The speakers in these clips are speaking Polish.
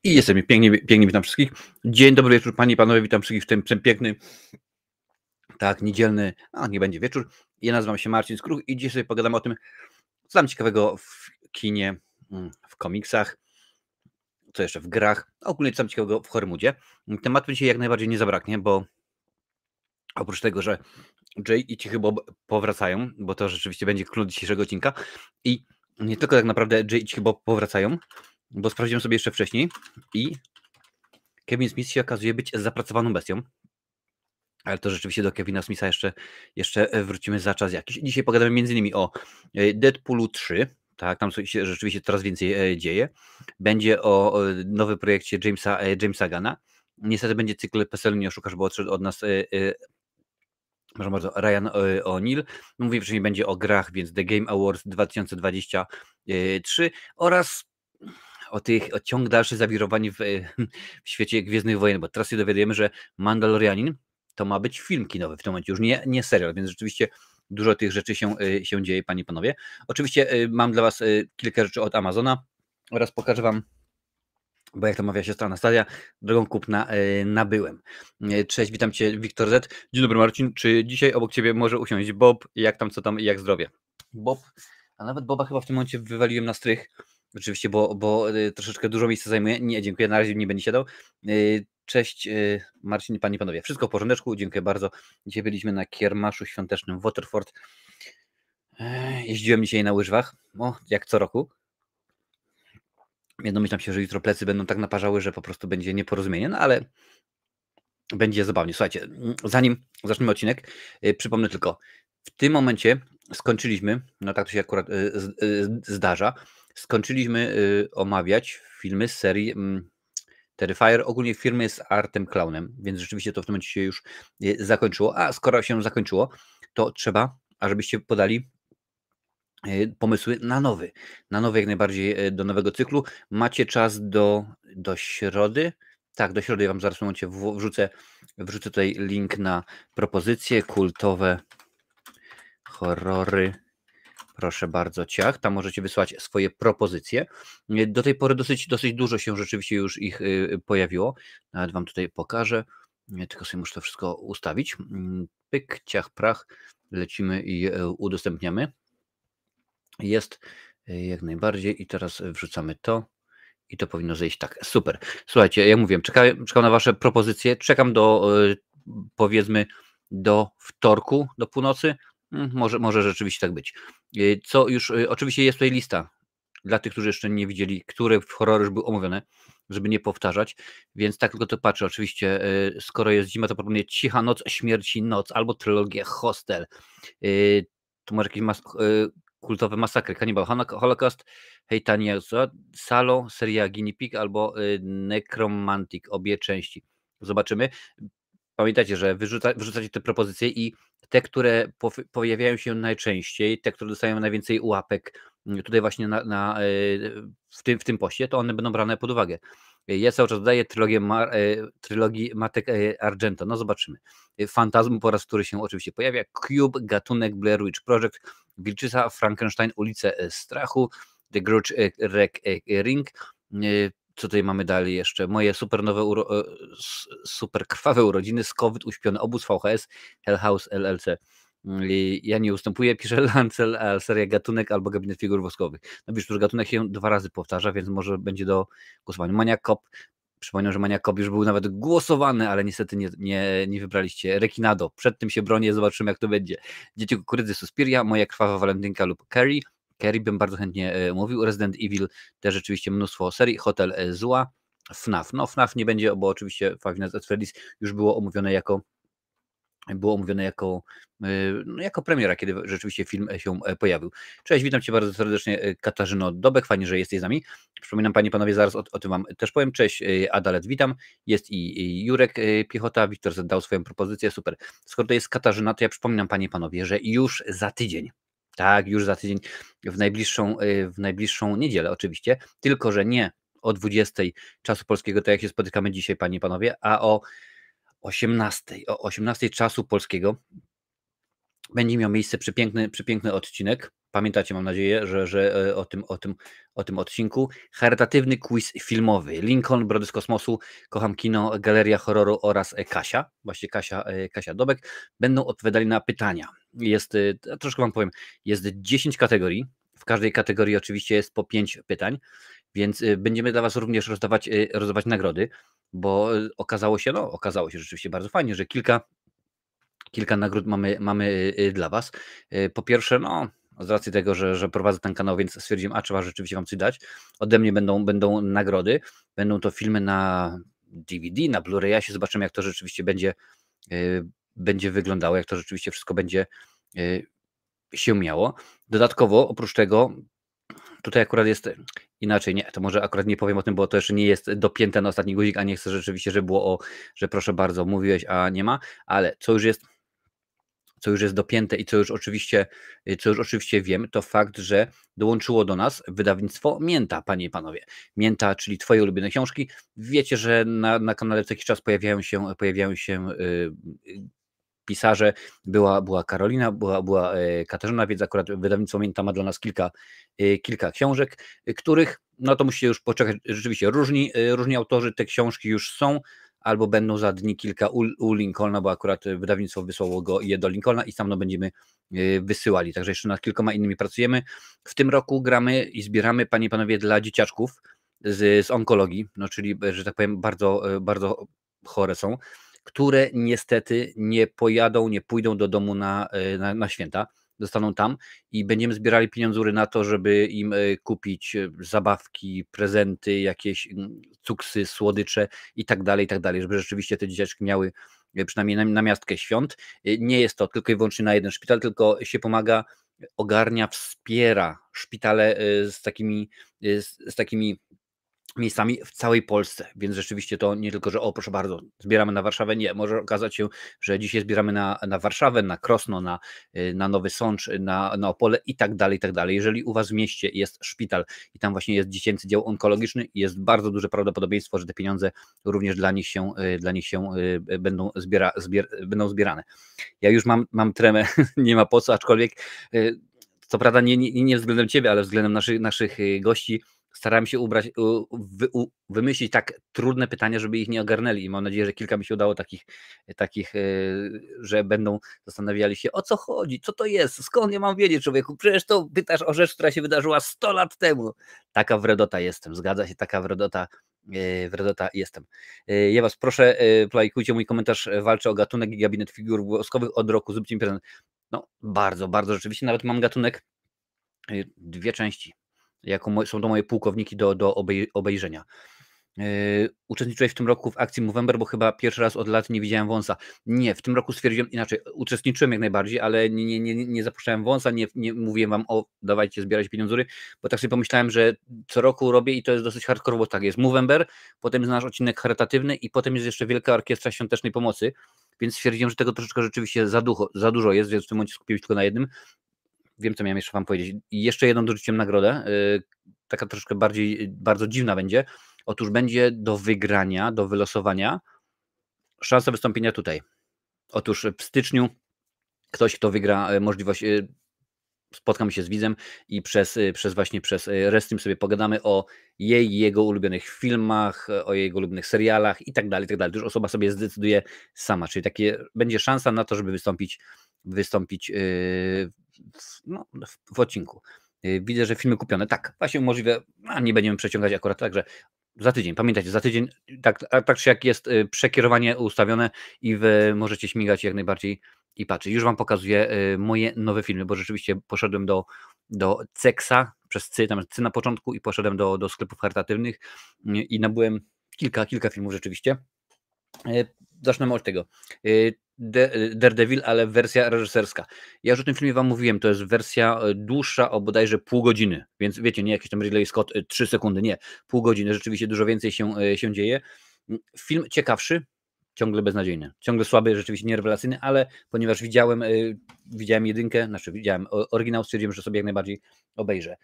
I jestem pięknie witam wszystkich. Dzień dobry wieczór, panie i panowie, witam wszystkich w tym przepiękny, tak, niedzielny, nie będzie wieczór. Ja nazywam się Marcin Skruch i dzisiaj sobie pogadamy o tym, co tam ciekawego w kinie, w komiksach, co jeszcze w grach, ogólnie co tam ciekawego w Hormudzie. Tematu dzisiaj jak najbardziej nie zabraknie, bo oprócz tego, że Jay i Cichy Bob powracają, bo to rzeczywiście będzie klucz dzisiejszego odcinka i nie tylko tak naprawdę Jay i Cichy Bob powracają, bo sprawdziłem sobie jeszcze wcześniej i Kevin Smith się okazuje być zapracowaną bestią. Ale to rzeczywiście do Kevina Smitha jeszcze wrócimy za czas jakiś. Dzisiaj pogadamy m.in. o Deadpoolu 3. Tak, tam się rzeczywiście coraz więcej dzieje. Będzie o nowym projekcie Jamesa Gunna. Niestety będzie cykl PESEL, nie oszukasz, bo odszedł od nas proszę bardzo, Ryan O'Neal. Mówię wcześniej, będzie o grach, więc The Game Awards 2023 oraz o ciąg dalszy zawirowani w świecie Gwiezdnych Wojen, bo teraz się dowiadujemy, że Mandalorianin to ma być film kinowy w tym momencie, już nie serial, więc rzeczywiście dużo tych rzeczy się dzieje, panie i panowie. Oczywiście mam dla was kilka rzeczy od Amazona oraz pokażę wam, bo jak to mawia siostra Anastazja, drogą kupna nabyłem. Cześć, witam cię, Wiktor Z. Dzień dobry, Marcin. Czy dzisiaj obok ciebie może usiąść Bob? Jak tam, co tam i jak zdrowie? Bob, a nawet Boba chyba w tym momencie wywaliłem na strych. Oczywiście, bo troszeczkę dużo miejsca zajmuje. Nie, dziękuję, na razie nie będzie siadał. Cześć Marcin, panie i panowie. Wszystko w porządeczku, dziękuję bardzo. Dzisiaj byliśmy na kiermaszu świątecznym w Waterford. Jeździłem dzisiaj na łyżwach, jak co roku. Domyślam się, że jutro plecy będą tak naparzały, że po prostu będzie nieporozumienie, no ale będzie zabawnie. Słuchajcie, zanim zaczniemy odcinek, przypomnę tylko, w tym momencie skończyliśmy, no tak to się akurat zdarza, skończyliśmy omawiać filmy z serii Terrifier, ogólnie filmy z Artem Clownem, więc rzeczywiście to w tym momencie się już zakończyło, a skoro się zakończyło, to trzeba, ażebyście podali pomysły na nowy jak najbardziej, do nowego cyklu. Macie czas do środy. Tak, do środy ja wam zaraz w momencie wrzucę tutaj link na propozycje kultowe horrory. Proszę bardzo, ciach. Tam możecie wysłać swoje propozycje. Do tej pory dosyć dużo się rzeczywiście już ich pojawiło. Nawet wam tutaj pokażę. Tylko sobie muszę to wszystko ustawić. Pyk, ciach, prach. Lecimy i udostępniamy. Jest jak najbardziej i teraz wrzucamy to i to powinno zejść tak. Super. Słuchajcie, jak mówiłem, czekam na wasze propozycje. Czekam powiedzmy do wtorku, do północy. Może rzeczywiście tak być. Co już, oczywiście jest tutaj lista dla tych, którzy jeszcze nie widzieli, które horrory już były omówione, żeby nie powtarzać, więc tak tylko to patrzę. Oczywiście, skoro jest zima, to proponuję Cicha Noc, Śmierci Noc albo trylogię Hostel. Tu może jakieś kultowe masakry, Cannibal Holocaust, Hejtania Salo, seria Guinea Pig albo Necromantic, obie części. Zobaczymy. Pamiętajcie, że wyrzucacie te propozycje i te, które pojawiają się najczęściej, te, które dostają najwięcej łapek tutaj właśnie w tym poście, to one będą brane pod uwagę. Ja cały czas dodaję trylogii Matek Argento. No zobaczymy. Fantazm po raz który się oczywiście pojawia. Cube, gatunek Blair Witch Project, Wilczyca, Frankenstein, Ulice Strachu, The Grudge Ring. Co tutaj mamy dalej jeszcze? Moje super krwawe urodziny, Skowyd, Uśpiony obóz, VHS, Hell House LLC. Ja nie ustępuję, pisze Lancel, a seria Gatunek albo Gabinet Figur Woskowych. No wiesz, że gatunek się 2 razy powtarza, więc może będzie do głosowania. Maniac Cop. Przypomnę, że Maniac Cop już był nawet głosowany, ale niestety nie wybraliście. Rekinado. Przed tym się bronię, zobaczymy jak to będzie. Dzieci Kukurydzy, Suspiria, Moja krwawa walentynka lub Carrie. Carrie bym bardzo chętnie mówił. Resident Evil też rzeczywiście mnóstwo serii. Hotel Zła. FNAF. No FNAF nie będzie, bo oczywiście Five Nights at Freddy's już było omówione jako premiera, kiedy rzeczywiście film się pojawił. Cześć, witam cię bardzo serdecznie, Katarzyno Dobek, fajnie, że jesteś z nami. Przypominam, panie i panowie, zaraz o tym wam też powiem. Cześć, Adalet, witam. Jest i Jurek Piechota, Wiktor dał swoją propozycję, super. Skoro to jest Katarzyna, to ja przypominam, panie i panowie, że już za tydzień, tak, już za tydzień, w najbliższą niedzielę oczywiście, tylko że nie o 20 czasu polskiego, tak jak się spotykamy dzisiaj, panie i panowie, a o 18 czasu polskiego będzie miał miejsce przepiękny odcinek pamiętacie, mam nadzieję, że o tym odcinku. Charytatywny quiz filmowy. Lincoln, Brody z kosmosu, Kocham kino, Galeria horroru oraz Kasia, właśnie Kasia Dobek, będą odpowiadali na pytania. Troszkę wam powiem, jest 10 kategorii. W każdej kategorii oczywiście jest po 5 pytań, więc będziemy dla was również rozdawać nagrody, bo okazało się rzeczywiście bardzo fajnie, że kilka nagród mamy dla was. Po pierwsze, z racji tego, że prowadzę ten kanał, więc stwierdziłem, trzeba rzeczywiście wam coś dać. Ode mnie będą nagrody, będą to filmy na DVD, na Blu-raya, zobaczymy, jak to rzeczywiście będzie wyglądało, jak to rzeczywiście wszystko będzie się miało. Dodatkowo, oprócz tego, tutaj akurat jest inaczej, to może akurat nie powiem o tym, bo to jeszcze nie jest dopięte na ostatni guzik, a nie chcę rzeczywiście, żeby było że proszę bardzo, mówiłeś, a nie ma, ale co już jest dopięte i co już oczywiście wiem, to fakt, że dołączyło do nas wydawnictwo Mięta, panie i panowie. Mięta, czyli twoje ulubione książki. Wiecie, że na kanale co jakiś czas pojawiają się pisarze. Była Karolina, była Katarzyna, więc akurat wydawnictwo Mięta ma dla nas kilka książek, których, to musicie już poczekać, rzeczywiście różni autorzy, te książki już są, albo będą za dni kilka u Lincolna, bo akurat wydawnictwo wysłało je do Lincolna i tam będziemy wysyłali. Także jeszcze nad kilkoma innymi pracujemy. W tym roku gramy i zbieramy, panie i panowie, dla dzieciaczków z onkologii, czyli, że tak powiem, bardzo, bardzo chore są, które niestety nie pójdą do domu na święta. Zostaną tam i będziemy zbierali pieniądzury na to, żeby im kupić zabawki, prezenty, jakieś cuksy, słodycze i tak dalej, żeby rzeczywiście te dzieciaczki miały przynajmniej namiastkę świąt. Nie jest to tylko i wyłącznie na jeden szpital, tylko się pomaga, ogarnia, wspiera szpitale z takimi miejscami w całej Polsce, więc rzeczywiście to nie tylko, że proszę bardzo, zbieramy na Warszawę, nie, może okazać się, że dzisiaj zbieramy na Warszawę, na Krosno, na Nowy Sącz, na Opole i tak dalej. Jeżeli u was w mieście jest szpital i tam właśnie jest dziecięcy dział onkologiczny, jest bardzo duże prawdopodobieństwo, że te pieniądze również dla nich się będą zbierane. Ja już mam tremę, nie ma po co, aczkolwiek co prawda nie względem ciebie, ale względem naszych gości starałem się wymyślić tak trudne pytania, żeby ich nie ogarnęli i mam nadzieję, że kilka mi się udało takich, że będą zastanawiali się, o co chodzi, co to jest, skąd ja mam wiedzieć, człowieku, przecież to pytasz o rzecz, która się wydarzyła 100 lat temu. Taka wredota jestem, zgadza się, taka wredota jestem. Ja was proszę, lajkujcie mój komentarz, walczę o gatunek i gabinet figur woskowych od roku, zróbcie mi prezent. Bardzo, bardzo rzeczywiście, nawet mam gatunek, 2 części. Są to moje pułkowniki do obejrzenia. Uczestniczyłeś w tym roku w akcji Movember, bo chyba pierwszy raz od lat nie widziałem wąsa. Nie, w tym roku stwierdziłem inaczej. Uczestniczyłem jak najbardziej, ale nie zapuszczałem wąsa, nie mówiłem wam dawajcie zbierać pieniądzury, bo tak sobie pomyślałem, że co roku robię i to jest dosyć hardcore, bo tak jest Movember, potem jest nasz odcinek charytatywny i potem jest jeszcze Wielka Orkiestra Świątecznej Pomocy, więc stwierdziłem, że tego troszeczkę rzeczywiście za dużo jest, więc w tym momencie skupiłem się tylko na jednym. Wiem, co miałem jeszcze wam powiedzieć. I jeszcze jedną dorzuciłem nagrodę, taka troszkę bardzo dziwna będzie. Otóż będzie do wygrania, do wylosowania szansa wystąpienia tutaj. Otóż w styczniu ktoś, kto wygra możliwość, spotkamy się z widzem i przez Restream sobie pogadamy o jego ulubionych filmach, o jego ulubionych serialach i tak dalej. To już osoba sobie zdecyduje sama, czyli będzie szansa na to, żeby wystąpić w odcinku. Widzę, że filmy kupione. Tak, właśnie możliwe, nie będziemy przeciągać akurat, także za tydzień, pamiętajcie, za tydzień, tak czy jak jest przekierowanie ustawione i wy możecie śmigać jak najbardziej i patrzeć. Już wam pokazuję moje nowe filmy, bo rzeczywiście poszedłem do Ceksa przez Cy, tam Cy na początku i poszedłem do sklepów charytatywnych i nabyłem kilka filmów rzeczywiście. Zaczynamy od tego. Daredevil, ale wersja reżyserska. Ja już o tym filmie wam mówiłem, to jest wersja dłuższa o bodajże pół godziny, więc wiecie, nie jakiś tam Ridley Scott 3 sekundy, nie, pół godziny, rzeczywiście dużo więcej się dzieje. Film ciekawszy, ciągle beznadziejny, ciągle słaby, rzeczywiście nierewelacyjny, ale ponieważ widziałem jedynkę, widziałem oryginał, stwierdziłem, że sobie jak najbardziej obejrzę.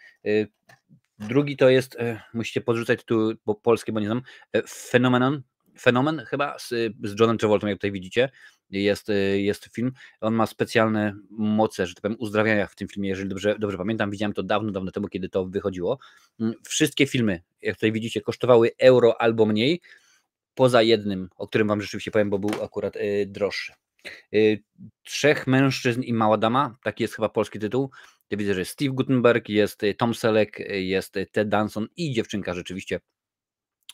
Drugi to jest, musicie podrzucać tytuły polskie, bo nie znam, Fenomen chyba z Johnem Travoltą, jak tutaj widzicie. jest film. On ma specjalne moce, że tak powiem, uzdrawiania w tym filmie, jeżeli dobrze pamiętam. Widziałem to dawno temu, kiedy to wychodziło. Wszystkie filmy, jak tutaj widzicie, kosztowały euro albo mniej, poza jednym, o którym wam rzeczywiście powiem, bo był akurat droższy. Trzech mężczyzn i mała dama, taki jest chyba polski tytuł. Ja widzę, że jest Steve Guttenberg, jest Tom Selleck, jest Ted Danson i dziewczynka rzeczywiście,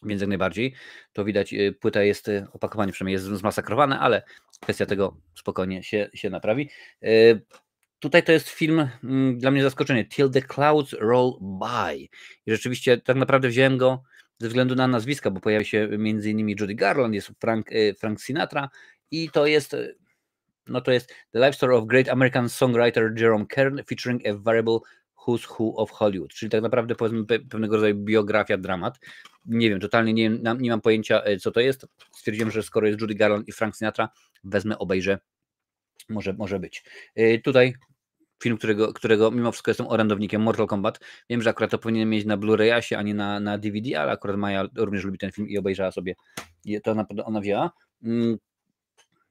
więc jak najbardziej. To widać, płyta jest, opakowanie przynajmniej jest zmasakrowane, ale kwestia tego spokojnie się naprawi. Tutaj to jest film dla mnie zaskoczenie. Till the Clouds Roll By. I rzeczywiście tak naprawdę wziąłem go ze względu na nazwiska, bo pojawia się m.in. Judy Garland, jest Frank Sinatra i to jest The Life Story of Great American Songwriter Jerome Kern featuring a variable Who's Who of Hollywood, czyli tak naprawdę powiedzmy pewnego rodzaju biografia, dramat. Nie wiem, totalnie nie mam pojęcia, co to jest. Stwierdziłem, że skoro jest Judy Garland i Frank Sinatra, wezmę, obejrzę. Może być. Tutaj film, którego mimo wszystko jestem orędownikiem, Mortal Kombat. Wiem, że akurat to powinienem mieć na Blu-rayasie, a nie na DVD, ale akurat Maja również lubi ten film i obejrzała sobie. I to naprawdę ona wzięła.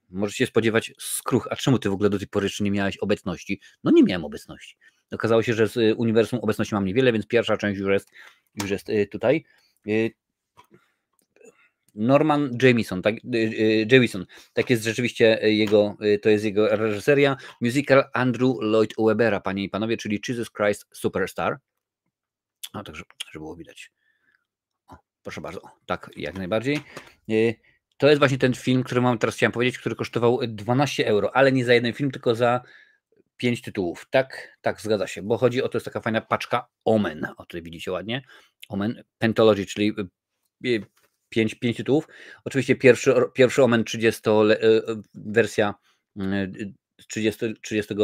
Możecie się spodziewać skruch. A czemu ty w ogóle do tej pory jeszcze nie miałeś obecności? No nie miałem obecności. Okazało się, że z uniwersum obecności mam niewiele, więc pierwsza część już jest tutaj. Norman Jamison, tak jest rzeczywiście to jest jego reżyseria. Musical Andrew Lloyd Webbera, panie i panowie, czyli Jesus Christ Superstar. No tak, żeby było widać. O, proszę bardzo, tak, jak najbardziej. To jest właśnie ten film, który teraz chciałem powiedzieć, który kosztował 12 euro, ale nie za jeden film, tylko za 5 tytułów. Tak, zgadza się, bo chodzi o to, jest taka fajna paczka Omen. O, tutaj widzicie ładnie. Omen Pentology, czyli 5 tytułów. Oczywiście pierwszy Omen 30, wersja 30,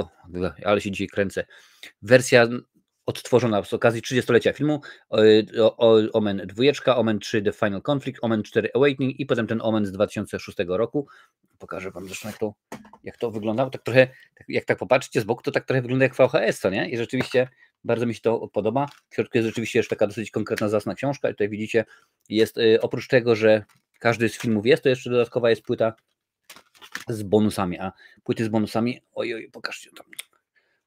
ale się dzisiaj kręcę. Wersja odtworzona z okazji 30-lecia filmu. Omen 2, Omen 3 The Final Conflict, Omen 4 Awakening i potem ten Omen z 2006 roku. Pokażę wam zresztą, jak to wyglądało. Tak trochę, jak tak popatrzycie z boku, to tak trochę wygląda jak VHS, co nie? I rzeczywiście bardzo mi się to podoba. W środku jest rzeczywiście jeszcze taka dosyć konkretna, zacna książka. I tutaj widzicie, jest oprócz tego, że każdy z filmów jest, to jeszcze dodatkowa jest płyta z bonusami. A płyty z bonusami, oj, pokażcie tam.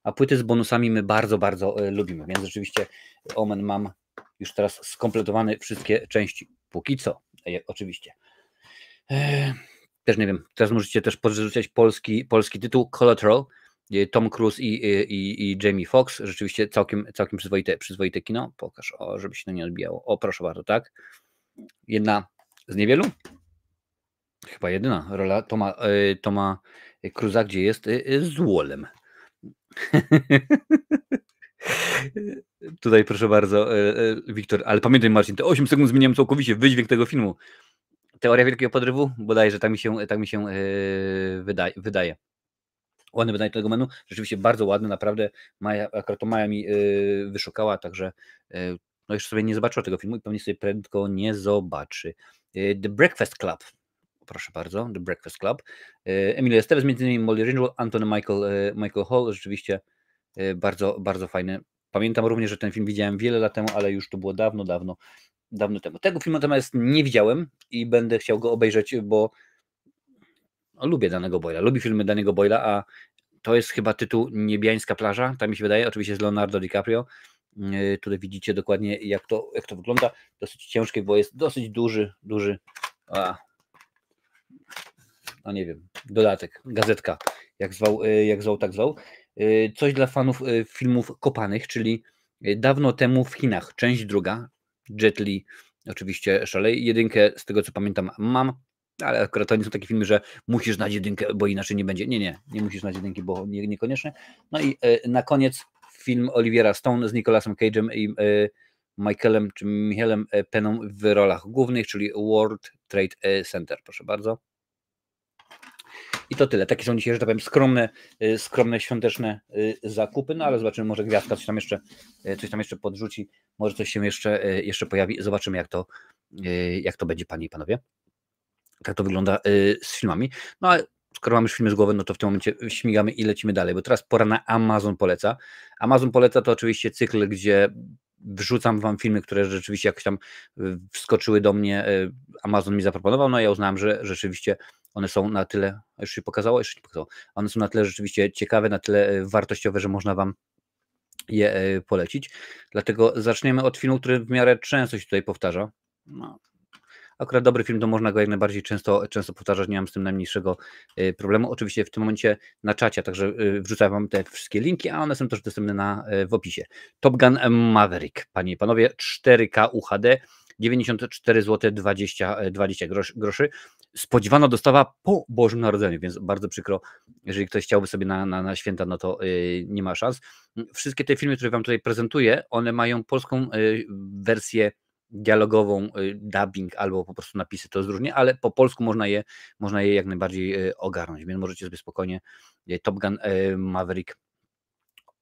A płyty z bonusami my bardzo, bardzo lubimy, więc rzeczywiście Omen mam już teraz skompletowane wszystkie części. Póki co, oczywiście. Też nie wiem, teraz możecie też podrzucać polski tytuł Collateral, Tom Cruise i Jamie Foxx. Rzeczywiście całkiem przyzwoite kino. Pokaż, żeby się to nie odbijało. O, proszę bardzo, tak. Jedna z niewielu, chyba jedyna rola Toma Cruise'a, gdzie jest z Wallem. Tutaj proszę bardzo, Wiktor, ale pamiętaj, Marcin, te 8 sekund zmieniam całkowicie wydźwięk tego filmu. Teoria Wielkiego Podrywu? Bodajże tak mi się wydaje. Ładne wydanie tego menu, rzeczywiście bardzo ładne, naprawdę. Akurat to Maja mi wyszukała, także no jeszcze sobie nie zobaczyła tego filmu i pewnie sobie prędko nie zobaczy. The Breakfast Club. Proszę bardzo, The Breakfast Club. Emilio Estevez, m.in. Molly Ringwald, Anthony Michael Hall, rzeczywiście bardzo, bardzo fajny. Pamiętam również, że ten film widziałem wiele lat temu, ale już to było dawno temu. Tego filmu natomiast nie widziałem i będę chciał go obejrzeć, bo lubię Danny'ego Boyla, lubię filmy Danny'ego Boyla, a to jest chyba tytuł Niebiańska plaża, tak mi się wydaje, oczywiście z Leonardo DiCaprio. Tutaj widzicie dokładnie jak to wygląda. Dosyć ciężkie, bo jest dosyć duży, no nie wiem, dodatek, gazetka, jak zwał, tak zwał. Coś dla fanów filmów kopanych, czyli dawno temu w Chinach, część druga, Jet Li oczywiście szalej. Jedynkę, z tego co pamiętam, mam, ale akurat to nie są takie filmy, że musisz znać jedynkę, bo inaczej nie będzie. Nie musisz znać jedynki, bo niekoniecznie. No i na koniec film Olivera Stone z Nicolasem Cage'em i Michaelem Penną w rolach głównych, czyli World Trade Center. Proszę bardzo. I to tyle. Takie są dzisiaj, że tak powiem, skromne świąteczne zakupy, no ale zobaczymy, może Gwiazdka coś tam jeszcze podrzuci, może coś się jeszcze pojawi. Zobaczymy, jak to będzie, panie i panowie. Tak to wygląda z filmami. No ale skoro mamy już filmy z głowy, no to w tym momencie śmigamy i lecimy dalej, bo teraz pora na Amazon Poleca. Amazon Poleca to oczywiście cykl, gdzie wrzucam wam filmy, które rzeczywiście jakoś tam wskoczyły do mnie, Amazon mi zaproponował, no ja uznałem, że rzeczywiście one są na tyle, już się pokazało? Jeszcze nie pokazało. One są na tyle rzeczywiście ciekawe, na tyle wartościowe, że można Wam je polecić. Dlatego zaczniemy od filmu, który w miarę często się tutaj powtarza. No, akurat dobry film to można go jak najbardziej często powtarzać, nie mam z tym najmniejszego problemu. Oczywiście w tym momencie na czacie, także wrzucam Wam te wszystkie linki, a one są też dostępne w opisie. Top Gun Maverick, Panie i Panowie, 4K UHD, 94 zł 20 groszy. Spodziewana dostawa po Bożym Narodzeniu, więc bardzo przykro, jeżeli ktoś chciałby sobie na święta, no to nie ma szans. Wszystkie te filmy, które Wam tutaj prezentuję, one mają polską wersję dialogową, dubbing albo po prostu napisy, to jest różnie, ale po polsku można je jak najbardziej ogarnąć, więc możecie sobie spokojnie Top Gun Maverick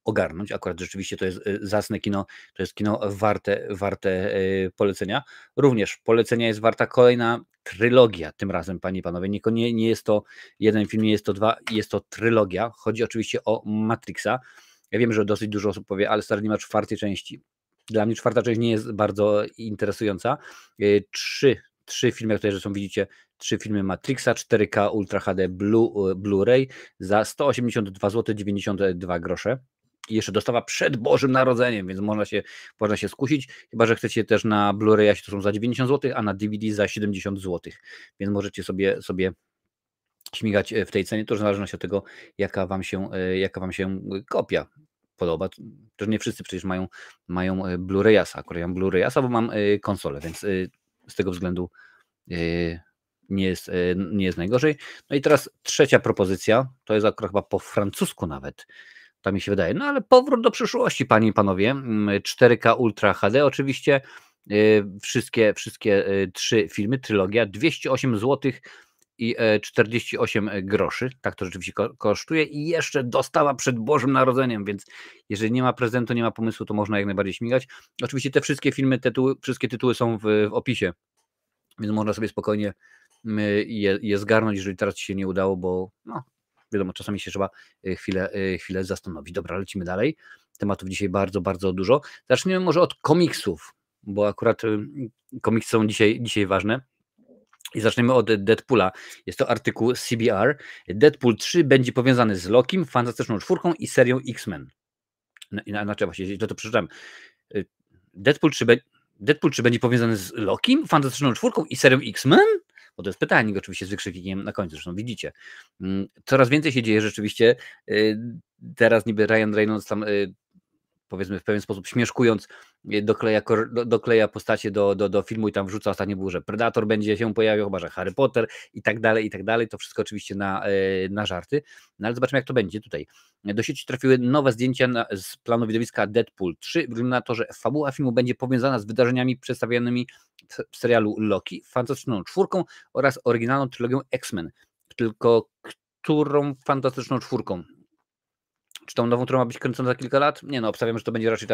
ogarnąć. Akurat rzeczywiście to jest zacne kino, to jest kino warte polecenia. Również polecenia jest warta kolejna trylogia tym razem, Panie i Panowie. Nie jest to jeden film, nie jest to dwa, jest to trylogia. Chodzi oczywiście o Matrixa. Ja wiem, że dosyć dużo osób powie, ale stary, nie ma czwartej części. Dla mnie czwarta część nie jest bardzo interesująca. Trzy filmy, jak tutaj zresztą widzicie, 3 filmy Matrixa, 4K Ultra HD Blu-ray za 182 zł 92 grosze. I jeszcze dostawa przed Bożym Narodzeniem, więc można się skusić, chyba że chcecie też na Blu-ray, to są za 90 zł, a na DVD za 70 zł, więc możecie sobie śmigać w tej cenie, to już w zależności od tego, jaka wam się kopia podoba. Też nie wszyscy przecież mają Blu-rayasa, akurat ja mam Blu-rayasa, bo mam konsolę, więc z tego względu nie jest najgorzej. No i teraz trzecia propozycja, to jest akurat chyba po francusku nawet, tak mi się wydaje. No ale powrót do przyszłości, Panie i Panowie. 4K Ultra HD oczywiście. Wszystkie 3 filmy, trylogia, 208 zł i 48 groszy. Tak to rzeczywiście kosztuje i jeszcze dostawa przed Bożym Narodzeniem, więc jeżeli nie ma prezentu, nie ma pomysłu, to można jak najbardziej śmigać. Oczywiście te wszystkie filmy, wszystkie tytuły są w opisie, więc można sobie spokojnie je zgarnąć, jeżeli teraz Ci się nie udało, bo no, wiadomo, czasami się trzeba chwilę zastanowić. Dobra, lecimy dalej. Tematów dzisiaj bardzo, bardzo dużo. Zaczniemy może od komiksów, bo akurat komiksy są dzisiaj ważne. I zaczniemy od Deadpoola. Jest to artykuł CBR. Deadpool 3 będzie powiązany z Lokim, Fantastyczną Czwórką i serią X-Men. Inaczej właśnie, to przeczytałem. Deadpool 3 będzie powiązany z Lokim, Fantastyczną Czwórką i serią X-Men? Bo to jest pytanie, oczywiście z wykrzyknikiem na końcu, zresztą widzicie. Coraz więcej się dzieje rzeczywiście. Teraz niby Ryan Reynolds tam powiedzmy w pewien sposób śmieszkując, dokleja postacie do filmu i tam wrzuca, ostatnio było, że Predator będzie się pojawiał, chyba że Harry Potter i tak dalej. To wszystko oczywiście na żarty. No ale zobaczmy, jak to będzie tutaj. Do sieci trafiły nowe zdjęcia z planu widowiska Deadpool 3. Wygląda na to, że fabuła filmu będzie powiązana z wydarzeniami przedstawianymi w serialu Loki, Fantastyczną Czwórką oraz oryginalną trylogią X-Men. Tylko którą Fantastyczną Czwórką? Czy tą nową, która ma być kręcona za kilka lat? Nie no, obstawiam, że to będzie raczej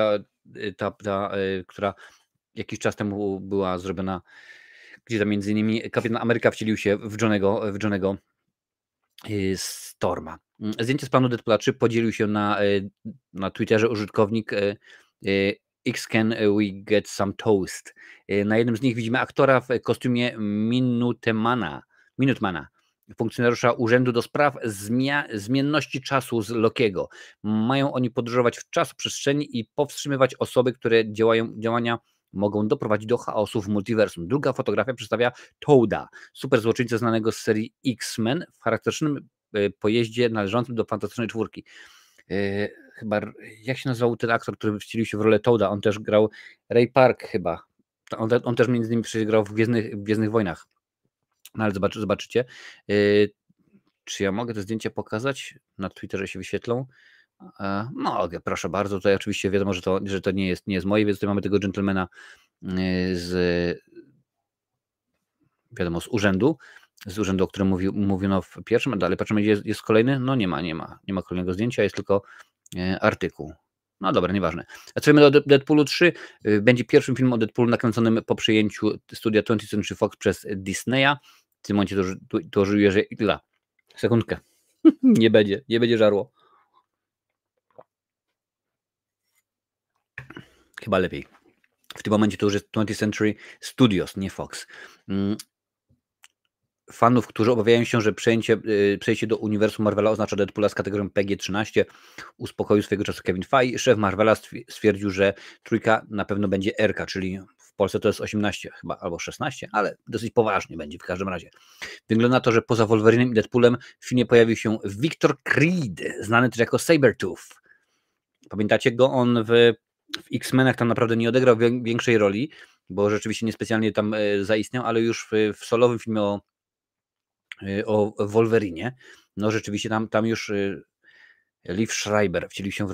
ta która jakiś czas temu była zrobiona, gdzie tam między innymi Kapitan Ameryka wcielił się w Johnego Storma. Zdjęcie z planu Deadpoola 3 podzielił się na Twitterze użytkownik Can we get some toast. Na jednym z nich widzimy aktora w kostiumie Minutemana, funkcjonariusza Urzędu do Spraw Zmienności Czasu z Lokiego. Mają oni podróżować w czasoprzestrzeni i powstrzymywać osoby, które działania mogą doprowadzić do chaosu w multiversum. Druga fotografia przedstawia Toada, super złoczyńcę znanego z serii X-Men w charakterystycznym pojeździe należącym do Fantastycznej Czwórki. Chyba, jak się nazywał ten aktor, który wcielił się w rolę Toada? On też grał Ray Park chyba. On też między innymi przecież grał w Gwiezdnych Wojnach. No ale zobaczycie. Czy ja mogę te zdjęcia pokazać? Na Twitterze się wyświetlą. Mogę, proszę bardzo. Tutaj oczywiście wiadomo, że to nie jest moje, więc tutaj mamy tego dżentelmena z urzędu, o którym mówiono w pierwszym, ale dalej patrzymy, gdzie jest kolejny. No nie ma kolejnego zdjęcia, jest tylko artykuł. No dobra, nieważne. A co wiemy do Deadpoolu 3? Będzie pierwszym filmem o Deadpoolu nakręconym po przejęciu studia 20th Century Fox przez Disneya. W tym momencie to żyje, że sekundkę. nie będzie żarło. Chyba lepiej. W tym momencie to już jest 20th Century Studios, nie Fox. fanów, którzy obawiają się, że przejście do uniwersum Marvela oznacza Deadpoola z kategorią PG-13, uspokoił swojego czasu Kevin Feige. Szef Marvela stwierdził, że trójka na pewno będzie R-ka, czyli w Polsce to jest 18 chyba, albo 16, ale dosyć poważnie będzie w każdym razie. Wygląda na to, że poza Wolverinem i Deadpoolem w filmie pojawił się Victor Creed, znany też jako Sabretooth. Pamiętacie go? On w X-Menach tam naprawdę nie odegrał większej roli, bo rzeczywiście niespecjalnie tam zaistniał, ale już w solowym filmie o Wolverinie, no rzeczywiście tam już Liev Schreiber wcielił się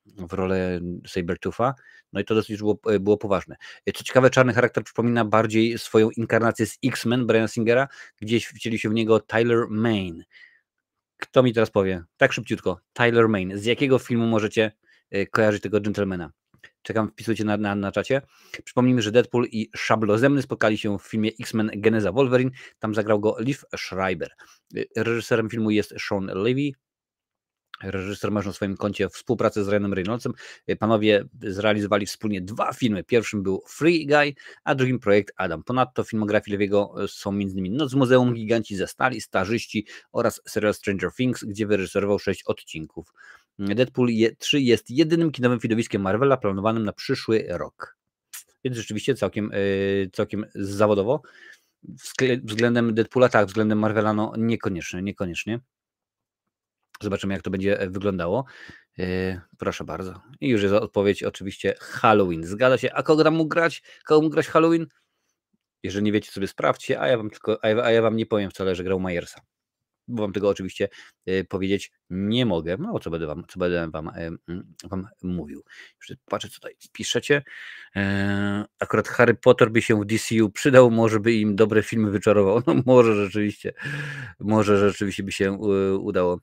w rolę Sabertootha, no i to dosyć było poważne. Co ciekawe, czarny charakter przypomina bardziej swoją inkarnację z X-Men Briana Singera, gdzieś wcielił się w niego Tyler Mane. Kto mi teraz powie? Tak szybciutko. Tyler Mane. Z jakiego filmu możecie kojarzyć tego gentlemana? Czekam, wpisujcie na czacie. Przypomnijmy, że Deadpool i Szablozemny spotkali się w filmie X-Men Geneza Wolverine. Tam zagrał go Liev Schreiber. Reżyserem filmu jest Sean Levy. Reżyser ma na swoim koncie współpracę z Ryanem Reynoldsem. Panowie zrealizowali wspólnie 2 filmy. Pierwszym był Free Guy, a drugim projekt Adam. Ponadto w filmografii Lewiego są m.in. Noc w Muzeum, Giganci ze Stali, Starzyści oraz serial Stranger Things, gdzie wyreżyserował 6 odcinków. Deadpool 3 jest jedynym kinowym widowiskiem Marvela planowanym na przyszły rok. Więc rzeczywiście całkiem zawodowo. Względem Deadpoola tak, względem Marvela no niekoniecznie. Zobaczymy, jak to będzie wyglądało. Proszę bardzo. I już jest odpowiedź oczywiście Halloween. Zgadza się. A kogo tam mógł grać? Kogo mógł grać Halloween? Jeżeli nie wiecie, sobie sprawdźcie, a ja wam nie powiem wcale, że grał Myersa. Bo wam tego oczywiście powiedzieć nie mogę. No, co będę wam mówił. Już patrzę, co tutaj piszecie. Akurat Harry Potter by się w DCU przydał, może by im dobre filmy wyczarował. No może rzeczywiście by się udało.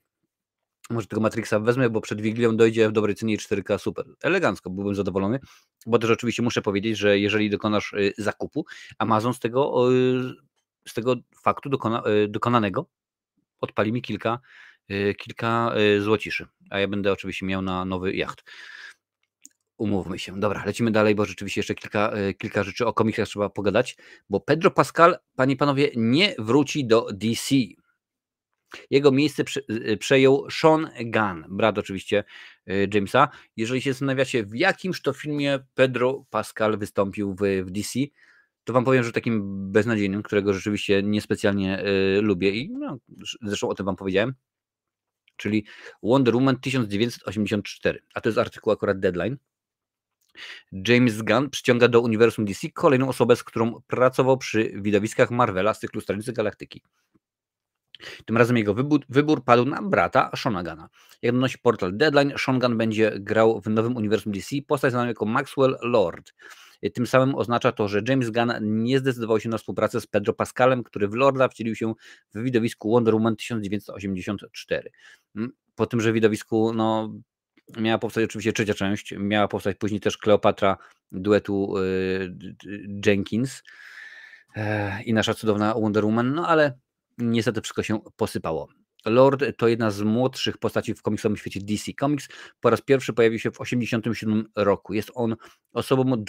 Może tego Matrixa wezmę, bo przed Wigilią dojdzie w dobrej cenie 4K, super. Elegancko, byłbym zadowolony, bo też oczywiście muszę powiedzieć, że jeżeli dokonasz zakupu, Amazon z tego faktu dokonanego odpali mi kilka złociszy, a ja będę oczywiście miał na nowy jacht. Umówmy się. Dobra, lecimy dalej, bo rzeczywiście jeszcze kilka rzeczy o komiksach trzeba pogadać, bo Pedro Pascal, panie i panowie, nie wróci do DC. Jego miejsce przejął Sean Gunn, brat oczywiście Jamesa. Jeżeli się zastanawiacie, w jakimż to filmie Pedro Pascal wystąpił w DC, to wam powiem, że takim beznadziejnym, którego rzeczywiście niespecjalnie lubię i no, zresztą o tym wam powiedziałem, czyli Wonder Woman 1984, a to jest artykuł akurat Deadline. James Gunn przyciąga do uniwersum DC kolejną osobę, z którą pracował przy widowiskach Marvela z cyklu Strażnicy Galaktyki. Tym razem jego wybór padł na brata Seana Gunna. Jak donosi portal Deadline, Sean Gunn będzie grał w nowym uniwersum DC postać znaną jako Maxwell Lord. Tym samym oznacza to, że James Gunn nie zdecydował się na współpracę z Pedro Pascalem, który w Lorda wcielił się w widowisku Wonder Woman 1984. Po tymże widowisku miała powstać oczywiście trzecia część, miała powstać później też Kleopatra duetu Jenkins i nasza cudowna Wonder Woman, no ale niestety wszystko się posypało. Lord to jedna z młodszych postaci w komiksowym świecie DC Comics. Po raz pierwszy pojawił się w 1987 roku. Jest on osobą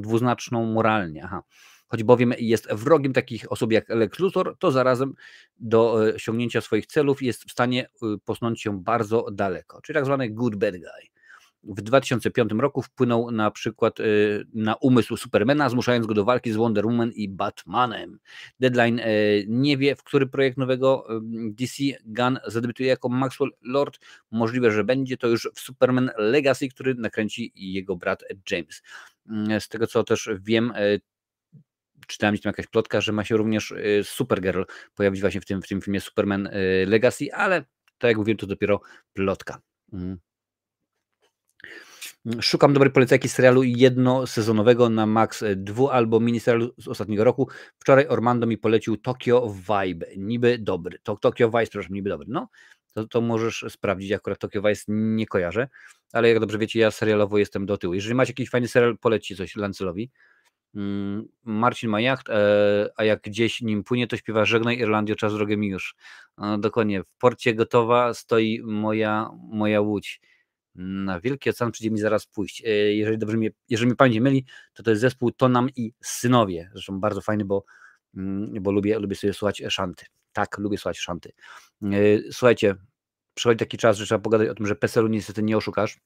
dwuznaczną moralnie. Choć bowiem jest wrogiem takich osób jak Lex Luthor, to zarazem do osiągnięcia swoich celów jest w stanie posunąć się bardzo daleko, czyli tak zwany good bad guy. W 2005 roku wpłynął na przykład na umysł Supermana, zmuszając go do walki z Wonder Woman i Batmanem. Deadline nie wie, w który projekt nowego DC Gunn zadebiutuje jako Maxwell Lord. Możliwe, że będzie to już w Superman Legacy, który nakręci jego brat James. Z tego, co też wiem, czytałem tam jakaś plotka, że ma się również Supergirl pojawić właśnie w tym filmie Superman Legacy, ale tak jak mówiłem, to dopiero plotka. Szukam dobrej polecajki serialu jednosezonowego na Max 2 albo miniserialu z ostatniego roku. Wczoraj Ormando mi polecił Tokyo Vibe. Niby dobry. Tokyo Vice, przepraszam, niby dobry. No, to możesz sprawdzić. Akurat Tokyo Vice nie kojarzę, ale jak dobrze wiecie, ja serialowo jestem do tyłu. Jeżeli macie jakiś fajny serial, polećcie coś Lancelowi. Marcin ma jacht, a jak gdzieś nim płynie, to śpiewa Żegnaj Irlandio, czas drogę mi już. Dokładnie, w porcie gotowa stoi moja łódź. Na Wielki Ocean przyjdzie mi zaraz pójść. Jeżeli mnie pamięć nie myli, to jest zespół To Nam i Synowie. Zresztą bardzo fajny, bo bo lubię sobie słuchać szanty. Tak, lubię słuchać szanty. Słuchajcie, przychodzi taki czas, że trzeba pogadać o tym, że PESEL-u niestety nie oszukasz.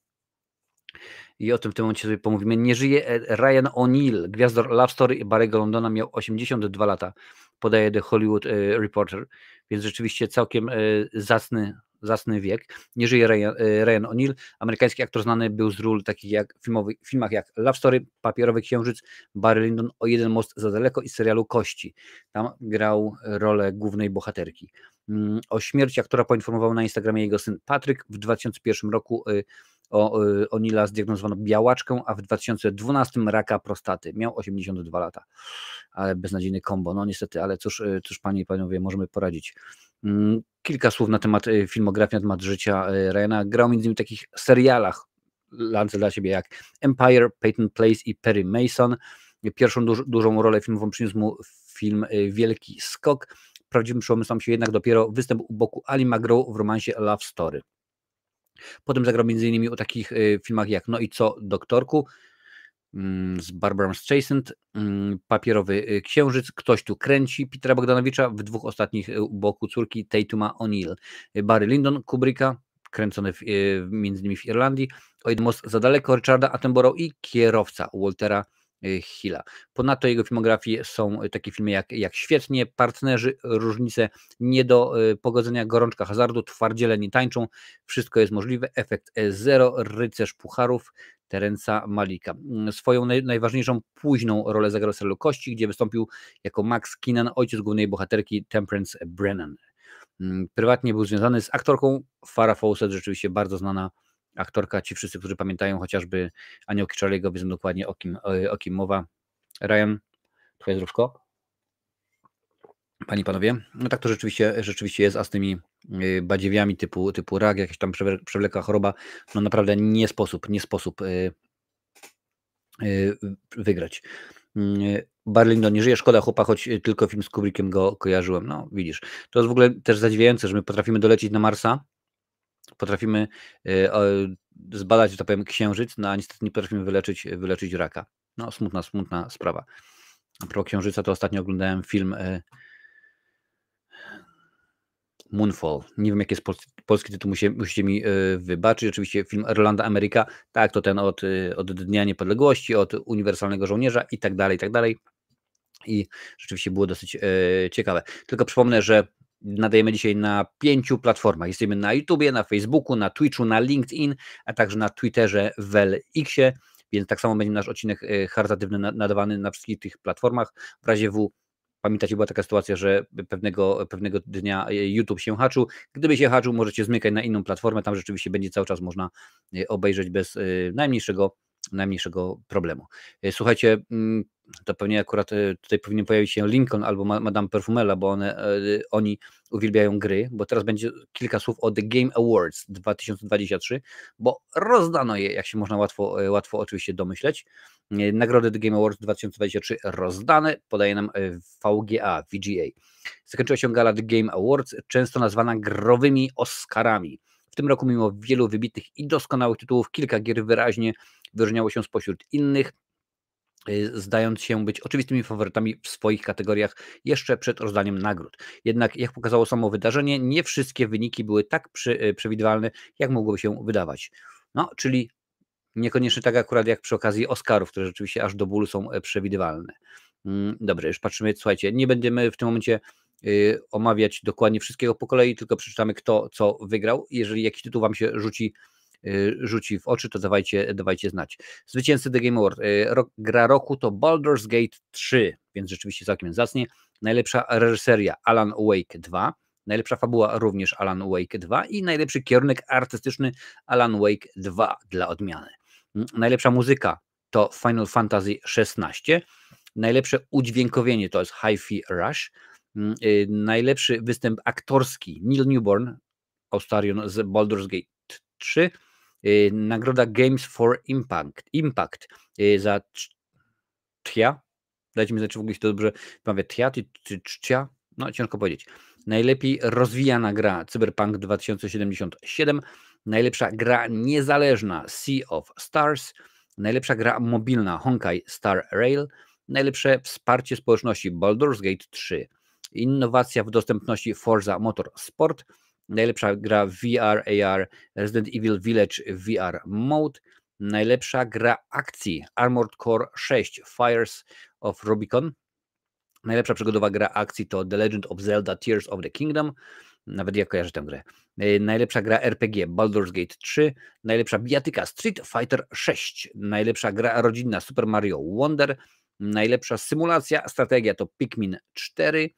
I o tym w tym momencie sobie pomówimy. Nie żyje Ryan O'Neal, gwiazdor Love Story Barry'ego Londona, miał 82 lata, podaje The Hollywood Reporter, więc rzeczywiście całkiem zacny wiek. Nie żyje Ryan O'Neal, amerykański aktor znany był z ról takich jak filmach jak Love Story, Papierowy Księżyc, Barry Lyndon, O jeden most za daleko i serialu Kości. Tam grał rolę głównej bohaterki. O śmierci aktora poinformował na Instagramie jego syn Patryk. W 2001 roku O'Neala zdiagnozowano białaczkę, a w 2012 raka prostaty. Miał 82 lata, ale beznadziejny kombo. No niestety, ale cóż panie i panowie, możemy poradzić. Kilka słów na temat filmografii, na temat życia Ryana. Grał między innymi w takich serialach, lance dla siebie, jak Empire, Peyton Place i Perry Mason. Pierwszą dużą rolę filmową przyniósł mu film Wielki Skok. Prawdziwym przełomem stał się jednak dopiero występ u boku Ali McGraw w romansie Love Story. Potem zagrał m.in. o takich filmach jak No i co, doktorku z Barbarą Streisand, Papierowy Księżyc, Ktoś tu kręci Petera Bogdanowicza, w dwóch ostatnich u boku córki Tatuma O'Neal. Barry Lyndon Kubricka, kręcony m.in. w Irlandii, O jeden most za daleko Richarda Attenborough i Kierowca Waltera Hilla. Ponadto jego filmografii są takie filmy jak Świetnie, Partnerzy, Różnice nie do pogodzenia, Gorączka hazardu, Twardziele nie tańczą, Wszystko jest możliwe, Efekt Zero, Rycerz Pucharów, Terensa Malika. Swoją najważniejszą późną rolę zagrał w serialu Kości, gdzie wystąpił jako Max Keenan, ojciec głównej bohaterki Temperance Brennan. Prywatnie był związany z aktorką Farrah Fawcett, rzeczywiście bardzo znana aktorka. Ci wszyscy, którzy pamiętają chociażby Aniołki Charlie'ego, wiedzą dokładnie o kim mowa. Ryan, twoje zdrówko. Panie i panowie, no tak to rzeczywiście jest, a z tymi badziewiami typu rak, jakaś tam przewlekła choroba, no naprawdę nie sposób wygrać. Barry Lyndon nie żyje, szkoda chłopa, choć tylko film z Kubrickiem go kojarzyłem. No widzisz, to jest w ogóle też zadziwiające, że my potrafimy dolecieć na Marsa, potrafimy zbadać, że tak powiem, księżyc, no a niestety nie potrafimy wyleczyć raka. No smutna sprawa. A propos księżyca, to ostatnio oglądałem film Moonfall. Nie wiem, jaki jest polski tytuł, musicie mi wybaczyć. Oczywiście film Irlanda, Ameryka. Tak, to ten od Dnia Niepodległości, od Uniwersalnego Żołnierza i tak dalej, i tak dalej. I rzeczywiście było dosyć ciekawe. Tylko przypomnę, że nadajemy dzisiaj na 5 platformach. Jesteśmy na YouTubie, na Facebooku, na Twitchu, na LinkedIn, a także na Twitterze w X-ie, więc tak samo będzie nasz odcinek charytatywny nadawany na wszystkich tych platformach. W razie W, pamiętacie, była taka sytuacja, że pewnego dnia YouTube się haczył. Gdyby się haczył, możecie zmykać na inną platformę, tam rzeczywiście będzie cały czas można obejrzeć bez najmniejszego problemu. Słuchajcie, to pewnie akurat tutaj powinien pojawić się Lincoln albo Madame Perfumella, bo oni uwielbiają gry, bo teraz będzie kilka słów o The Game Awards 2023, bo rozdano je, jak się można łatwo oczywiście domyśleć. Nagrody The Game Awards 2023 rozdane, podaje nam VGA. Zakończyła się gala The Game Awards, często nazwana growymi Oscarami. W tym roku mimo wielu wybitnych i doskonałych tytułów, kilka gier wyraźnie wyróżniało się spośród innych, zdając się być oczywistymi faworytami w swoich kategoriach jeszcze przed rozdaniem nagród. Jednak jak pokazało samo wydarzenie, nie wszystkie wyniki były tak przewidywalne, jak mogłoby się wydawać. No, czyli niekoniecznie tak akurat jak przy okazji Oscarów, które rzeczywiście aż do bólu są przewidywalne. Dobrze, już patrzymy, słuchajcie, nie będziemy w tym momencie omawiać dokładnie wszystkiego po kolei, tylko przeczytamy, kto co wygrał. Jeżeli jakiś tytuł wam się rzuci w oczy, to dawajcie znać. Zwycięzcy The Game Award. Gra roku to Baldur's Gate 3, więc rzeczywiście całkiem zacnie. Najlepsza reżyseria Alan Wake 2. Najlepsza fabuła również Alan Wake 2 i najlepszy kierunek artystyczny Alan Wake 2 dla odmiany. Najlepsza muzyka to Final Fantasy XVI. Najlepsze udźwiękowienie to jest Hi-Fi Rush. Najlepszy występ aktorski Neil Newborn, Ostarion z Baldur's Gate 3. Nagroda Games for Impact za Tja. Dajcie mi znać, czy w ogóle się to dobrze wymawia. Tja czy Czcia? No ciężko powiedzieć. Najlepiej rozwijana gra Cyberpunk 2077. Najlepsza gra niezależna Sea of Stars. Najlepsza gra mobilna Honkai Star Rail. najlepsze wsparcie społeczności Baldur's Gate 3, innowacja w dostępności Forza Motorsport, najlepsza gra VR AR Resident Evil Village VR Mode, najlepsza gra akcji Armored Core 6 Fires of Rubicon, najlepsza przygodowa gra akcji to The Legend of Zelda Tears of the Kingdom, nawet ja kojarzę tę grę. Najlepsza gra RPG Baldur's Gate 3, najlepsza bijatyka Street Fighter 6, najlepsza gra rodzinna Super Mario Wonder, najlepsza symulacja strategia to Pikmin 4,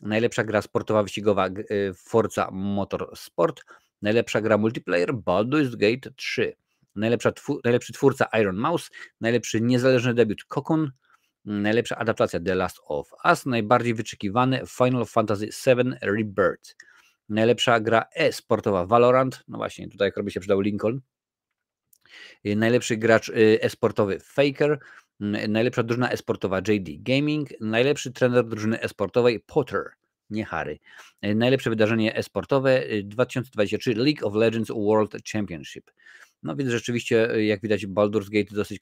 najlepsza gra sportowa wyścigowa Forza Motorsport, najlepsza gra multiplayer Baldur's Gate 3, najlepszy twórca Iron Mouse, najlepszy niezależny debiut Cocoon, najlepsza adaptacja The Last of Us, najbardziej wyczekiwane Final Fantasy VII Rebirth, najlepsza gra e-sportowa Valorant, no właśnie, tutaj jakby się przydał Lincoln, najlepszy gracz e-sportowy Faker, najlepsza drużyna e-sportowa JD Gaming, najlepszy trener drużyny e-sportowej Potter, nie Harry, najlepsze wydarzenie e-sportowe 2023 League of Legends World Championship. No więc rzeczywiście, jak widać, Baldur's Gate dosyć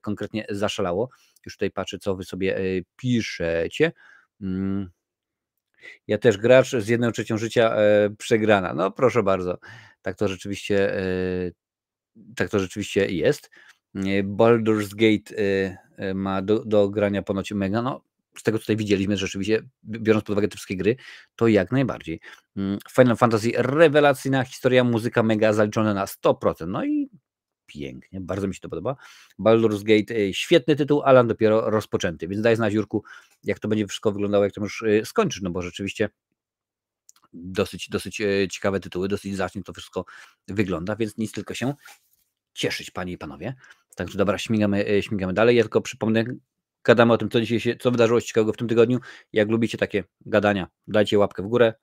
konkretnie zaszalało. Już tutaj patrzę, co wy sobie piszecie. Ja też gracz z 1/3 życia przegrana. No proszę bardzo, tak to rzeczywiście jest. Baldur's Gate ma do grania ponoć mega, no z tego co tutaj widzieliśmy rzeczywiście, biorąc pod uwagę te wszystkie gry, to jak najbardziej. Final Fantasy rewelacyjna historia, muzyka mega zaliczona na 100%, no i pięknie, bardzo mi się to podoba. Baldur's Gate świetny tytuł, Alan dopiero rozpoczęty, więc daj znać, Jurku, jak to będzie wszystko wyglądało, jak to już skończysz, no bo rzeczywiście dosyć ciekawe tytuły, dosyć zacnie to wszystko wygląda, więc nic tylko się cieszyć, panie i panowie. Także dobra, śmigamy dalej. Ja tylko przypomnę, gadamy o tym, co wydarzyło się ciekawego w tym tygodniu. Jak lubicie takie gadania, dajcie łapkę w górę.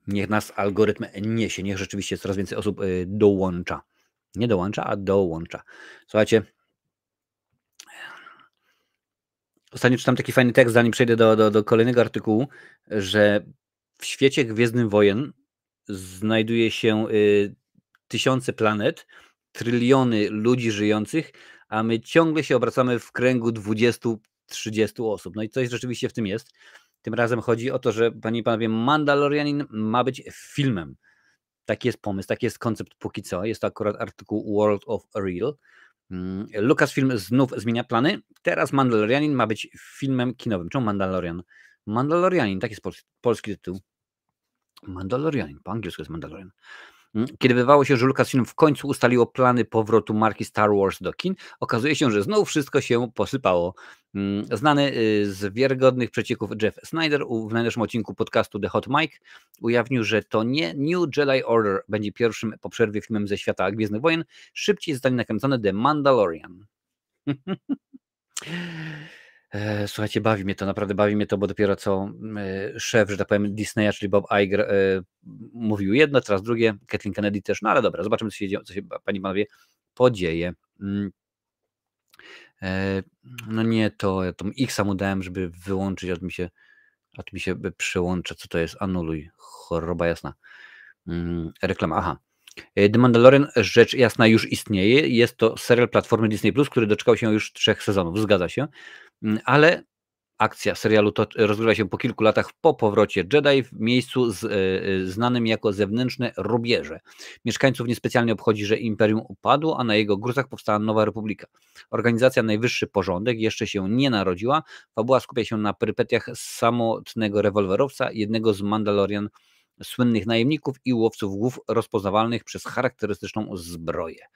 Niech nas algorytm niesie, niech rzeczywiście coraz więcej osób dołącza. Nie dołącza, a dołącza. Słuchajcie, ostatnio czytam taki fajny tekst, zanim przejdę do kolejnego artykułu, że w świecie Gwiezdnych Wojen znajduje się tysiące planet, tryliony ludzi żyjących, a my ciągle się obracamy w kręgu 20-30 osób. No i coś rzeczywiście w tym jest. Tym razem chodzi o to, że, panie i panowie, Mandalorianin ma być filmem. Taki jest pomysł, taki jest koncept póki co. Jest to akurat artykuł World of Real. Lucasfilm znów zmienia plany. Teraz Mandalorianin ma być filmem kinowym. Czemu Mandalorian? Mandalorianin, taki jest polski tytuł. Mandalorianin, po angielsku jest Mandalorian. Kiedy wydawało się, że Lucasfilm w końcu ustaliło plany powrotu marki Star Wars do kin, okazuje się, że znów wszystko się posypało. Znany z wiarygodnych przecieków Jeff Snyder w najnowszym odcinku podcastu The Hot Mic ujawnił, że to nie New Jedi Order będzie pierwszym po przerwie filmem ze świata Gwiezdnych Wojen. Szybciej zostanie nakręcony The Mandalorian. Słuchajcie, bawi mnie to, naprawdę bawi mnie to, bo dopiero co szef, że tak powiem, Disneya, czyli Bob Iger, mówił jedno, teraz drugie, Kathleen Kennedy też, no ale dobra, zobaczymy, co się panie i panowie, podzieje. No nie, to ja tą X-a mu dałem, żeby wyłączyć, a tu mi się przełącza, co to jest, anuluj, choroba jasna. Reklama, aha. The Mandalorian, rzecz jasna, już istnieje. Jest to serial platformy Disney+, który doczekał się już 3 sezonów, zgadza się. Ale akcja serialu rozgrywa się po kilku latach po powrocie Jedi w miejscu znanym jako zewnętrzne rubieże. Mieszkańców niespecjalnie obchodzi, że Imperium upadło, a na jego gruzach powstała nowa republika. Organizacja Najwyższy Porządek jeszcze się nie narodziła. Fabuła skupia się na perypetiach samotnego rewolwerowca, jednego z Mandalorian słynnych najemników i łowców głów rozpoznawalnych przez charakterystyczną zbroję.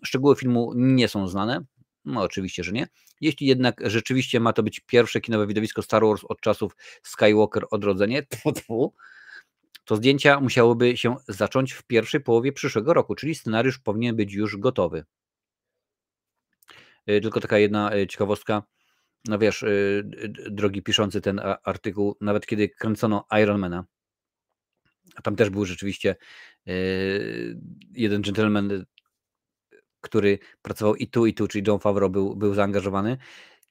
Szczegóły filmu nie są znane. No oczywiście, że nie. Jeśli jednak rzeczywiście ma to być pierwsze kinowe widowisko Star Wars od czasów Skywalker Odrodzenie, to zdjęcia musiałyby się zacząć w pierwszej połowie przyszłego roku, czyli scenariusz powinien być już gotowy. Tylko taka jedna ciekawostka. No wiesz, drogi piszący ten artykuł, nawet kiedy kręcono Ironmana, a tam też był rzeczywiście jeden gentleman, który pracował i tu, czyli Jon Favreau był zaangażowany.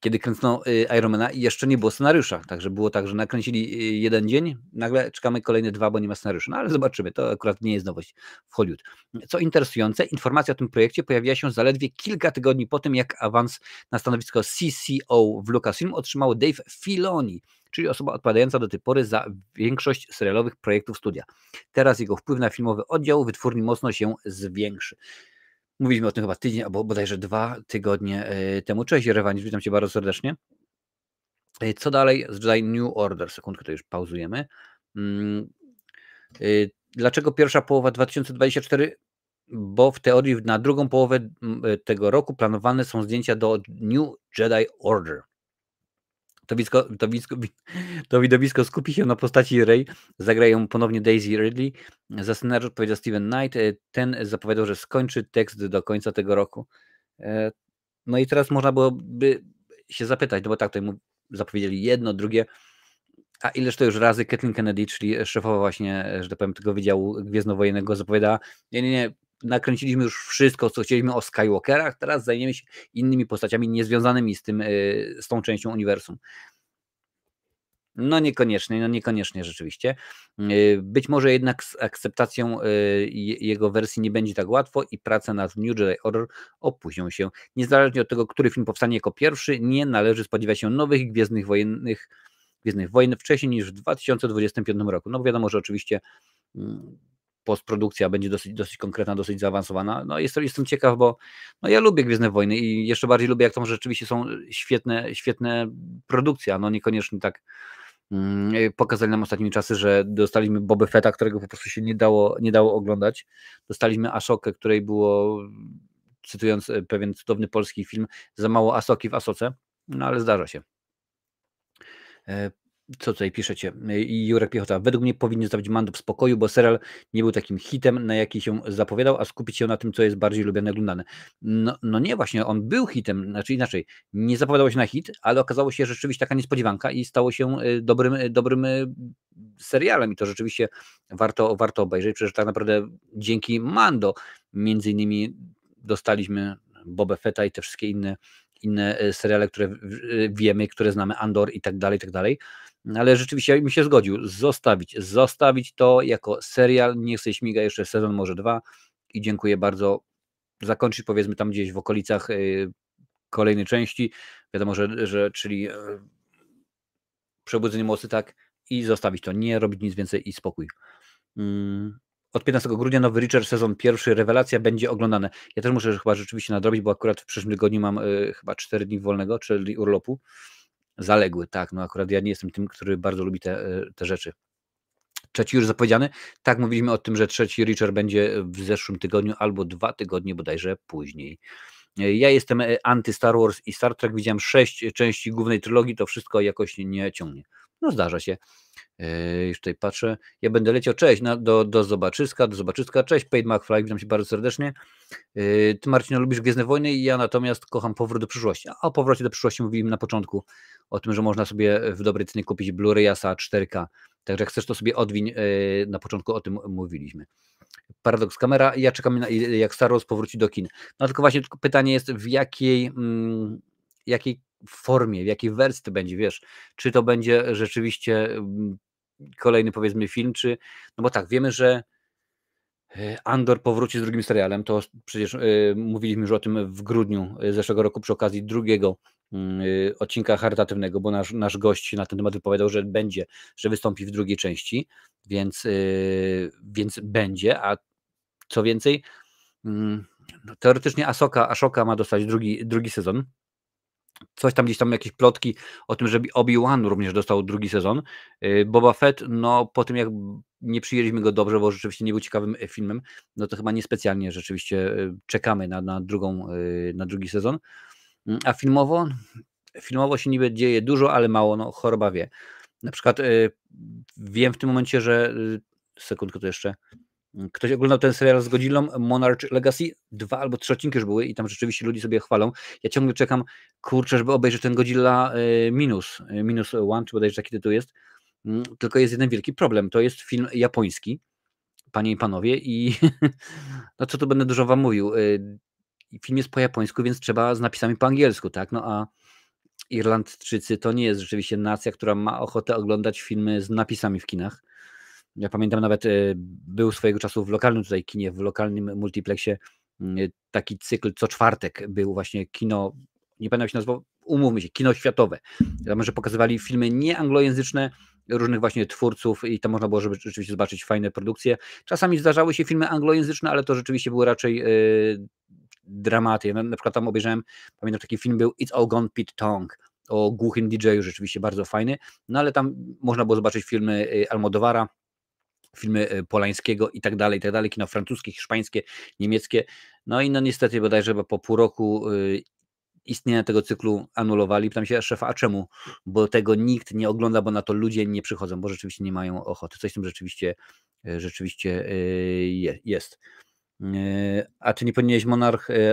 kiedy kręcono Ironmana i jeszcze nie było scenariusza. Także było tak, że nakręcili jeden dzień, nagle czekamy kolejne 2, bo nie ma scenariusza. No ale zobaczymy, to akurat nie jest nowość w Hollywood. Co interesujące, informacja o tym projekcie pojawiła się zaledwie kilka tygodni po tym, jak awans na stanowisko CCO w Lucasfilm otrzymał Dave Filoni, czyli osoba odpowiadająca do tej pory za większość serialowych projektów studia. Teraz jego wpływ na filmowy oddział wytwórni mocno się zwiększy. Mówiliśmy o tym chyba tydzień albo bodajże 2 tygodnie temu. Cześć Rewanż, witam Cię bardzo serdecznie. Co dalej z Jedi New Order? Sekundkę, to już pauzujemy. Dlaczego pierwsza połowa 2024? Bo w teorii na drugą połowę tego roku planowane są zdjęcia do New Jedi Order. To widowisko skupi się na postaci Rey, zagrają ponownie Daisy Ridley. Za scenariusz odpowiedział Steven Knight. Ten zapowiadał, że skończy tekst do końca tego roku. No i teraz można byłoby się zapytać, no bo tak, tutaj zapowiedzieli jedno, drugie, a ileż to już razy Kathleen Kennedy, czyli szefowa właśnie, że tak powiem, tego Wydziału Gwiezdnowojennego zapowiadała, nie, nakręciliśmy już wszystko, co chcieliśmy o Skywalkerach, teraz zajmiemy się innymi postaciami niezwiązanymi z tą częścią uniwersum. No niekoniecznie rzeczywiście. Być może jednak z akceptacją jego wersji nie będzie tak łatwo i prace nad New Jedi Order opóźnią się. Niezależnie od tego, który film powstanie jako pierwszy, nie należy spodziewać się nowych Gwiezdnych Wojen wcześniej niż w 2025 roku. No wiadomo, że oczywiście postprodukcja będzie dosyć konkretna, dosyć zaawansowana. No jestem ciekaw, bo no ja lubię Gwiezdne Wojny i jeszcze bardziej lubię, jak to rzeczywiście są świetne produkcje, no niekoniecznie tak pokazali nam ostatnimi czasy, że dostaliśmy Boba Fetta, którego po prostu się nie dało oglądać. Dostaliśmy Ashokę, której było, cytując pewien cudowny polski film, za mało Asoki w Asoce, no ale zdarza się. Co tutaj piszecie? I Jurek Piechota. Według mnie powinien zostawić Mando w spokoju, bo serial nie był takim hitem, na jaki się zapowiadał, a skupić się na tym, co jest bardziej lubiane i oglądane. No nie, właśnie on był hitem, znaczy inaczej, nie zapowiadało się na hit, ale okazało się, że rzeczywiście taka niespodziewanka i stało się dobrym serialem i to rzeczywiście warto obejrzeć, przecież tak naprawdę dzięki Mando między innymi dostaliśmy Boba Fetta i te wszystkie inne seriale, które wiemy, które znamy, Andor i tak dalej, ale rzeczywiście bym się zgodził, zostawić to jako serial, niech sobie śmiga jeszcze sezon, może 2 i dziękuję bardzo, zakończyć powiedzmy tam gdzieś w okolicach kolejnej części, wiadomo, że czyli Przebudzenie Mocy, tak, i zostawić to, nie robić nic więcej i spokój. Od 15 grudnia nowy Reacher, sezon pierwszy, rewelacja, będzie oglądane. Ja też muszę chyba rzeczywiście nadrobić, bo akurat w przyszłym tygodniu mam chyba 4 dni wolnego, czyli urlopu. Zaległy, tak, no akurat ja nie jestem tym, który bardzo lubi te rzeczy. Trzeci już zapowiedziany. Tak, mówiliśmy o tym, że trzeci Reacher będzie w zeszłym tygodniu albo 2 tygodnie bodajże później. Ja jestem anty Star Wars i Star Trek, widziałem 6 części głównej trylogii, to wszystko jakoś nie ciągnie. No zdarza się. Już tutaj patrzę. Ja będę leciał. Cześć, do zobaczyska. Cześć, Paid McFly, witam Cię bardzo serdecznie. Ty, Marcin, lubisz Gwiezdne Wojny i ja natomiast kocham Powrót do przyszłości. A o Powrocie do przyszłości mówiłem na początku, o tym, że można sobie w dobrej cenie kupić Blu-rayasa 4K. Także jak chcesz, to sobie odwiń. Na początku o tym mówiliśmy. Paradoks Kamera. Ja czekam jak Star Wars powróci do kin. No tylko właśnie pytanie jest, w jakiej formie, w jakiej wersji to będzie, wiesz? Czy to będzie rzeczywiście kolejny, powiedzmy, film, czy... No bo tak, wiemy, że Andor powróci z drugim serialem, to przecież mówiliśmy już o tym w grudniu zeszłego roku przy okazji drugiego odcinka charytatywnego, bo nasz gość się na ten temat wypowiadał, że wystąpi w drugiej części, więc będzie, a co więcej, teoretycznie Ashoka ma dostać drugi sezon. Coś tam gdzieś tam jakieś plotki o tym, żeby Obi-Wan również dostał drugi sezon. Boba Fett, no po tym jak nie przyjęliśmy go dobrze, bo rzeczywiście nie był ciekawym filmem, no to chyba niespecjalnie rzeczywiście czekamy na drugi sezon. A filmowo się niby dzieje dużo, ale mało, no choroba wie. Na przykład wiem w tym momencie, że sekundkę to jeszcze. Ktoś oglądał ten serial z Godzillą, Monarch Legacy? 2 albo 3 odcinki już były i tam rzeczywiście ludzie sobie chwalą. Ja ciągle czekam, kurczę, żeby obejrzeć ten Godzilla minus one, czy bodajże taki tytuł jest. Tylko jest jeden wielki problem. To jest film japoński, panie i panowie, i no co tu będę dużo wam mówił. Film jest po japońsku, więc trzeba z napisami po angielsku, tak? No a Irlandczycy to nie jest rzeczywiście nacja, która ma ochotę oglądać filmy z napisami w kinach. Ja pamiętam nawet, był swojego czasu w lokalnym tutaj kinie, w lokalnym multiplexie, taki cykl co czwartek był właśnie kino, nie pamiętam jak się nazywał, umówmy się, kino światowe. Tam, że pokazywali filmy nieanglojęzyczne różnych właśnie twórców i tam można było żeby rzeczywiście zobaczyć fajne produkcje. Czasami zdarzały się filmy anglojęzyczne, ale to rzeczywiście były raczej, dramaty. Ja na przykład tam obejrzałem, pamiętam taki film był It's All Gone Pete Tong o głuchym DJ-u, rzeczywiście bardzo fajny, no ale tam można było zobaczyć filmy, Almodóvara, filmy Polańskiego i tak dalej, kino francuskie, hiszpańskie, niemieckie. No i no niestety bodajże chyba po pół roku istnienia tego cyklu anulowali. Pytam się szefa, a czemu? Bo tego nikt nie ogląda, bo na to ludzie nie przychodzą, bo rzeczywiście nie mają ochoty. Coś w tym rzeczywiście jest. A czy nie powinieneś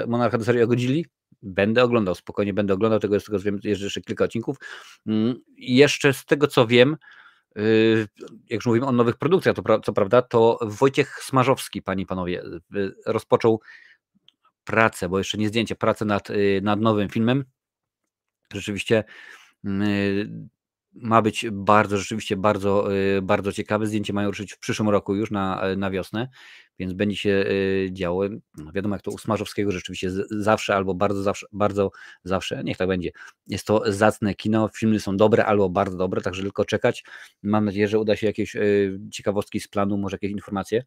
Monarcha do serii Godzilli? Będę oglądał, spokojnie będę oglądał, tego z tego co wiem, jest jeszcze kilka odcinków. Jeszcze z tego co wiem, jak już mówimy o nowych produkcjach, to co prawda, to Wojciech Smarzowski, panie i panowie, rozpoczął pracę, bo jeszcze nie zdjęcie, pracę nad nowym filmem. Rzeczywiście ma być rzeczywiście bardzo ciekawe. Zdjęcie mają ruszyć w przyszłym roku już na wiosnę, więc będzie się działo. No wiadomo, jak to u Smarzowskiego rzeczywiście zawsze albo bardzo zawsze, niech tak będzie. Jest to zacne kino, filmy są dobre albo bardzo dobre, także tylko czekać. Mam nadzieję, że uda się jakieś ciekawostki z planu, może jakieś informacje.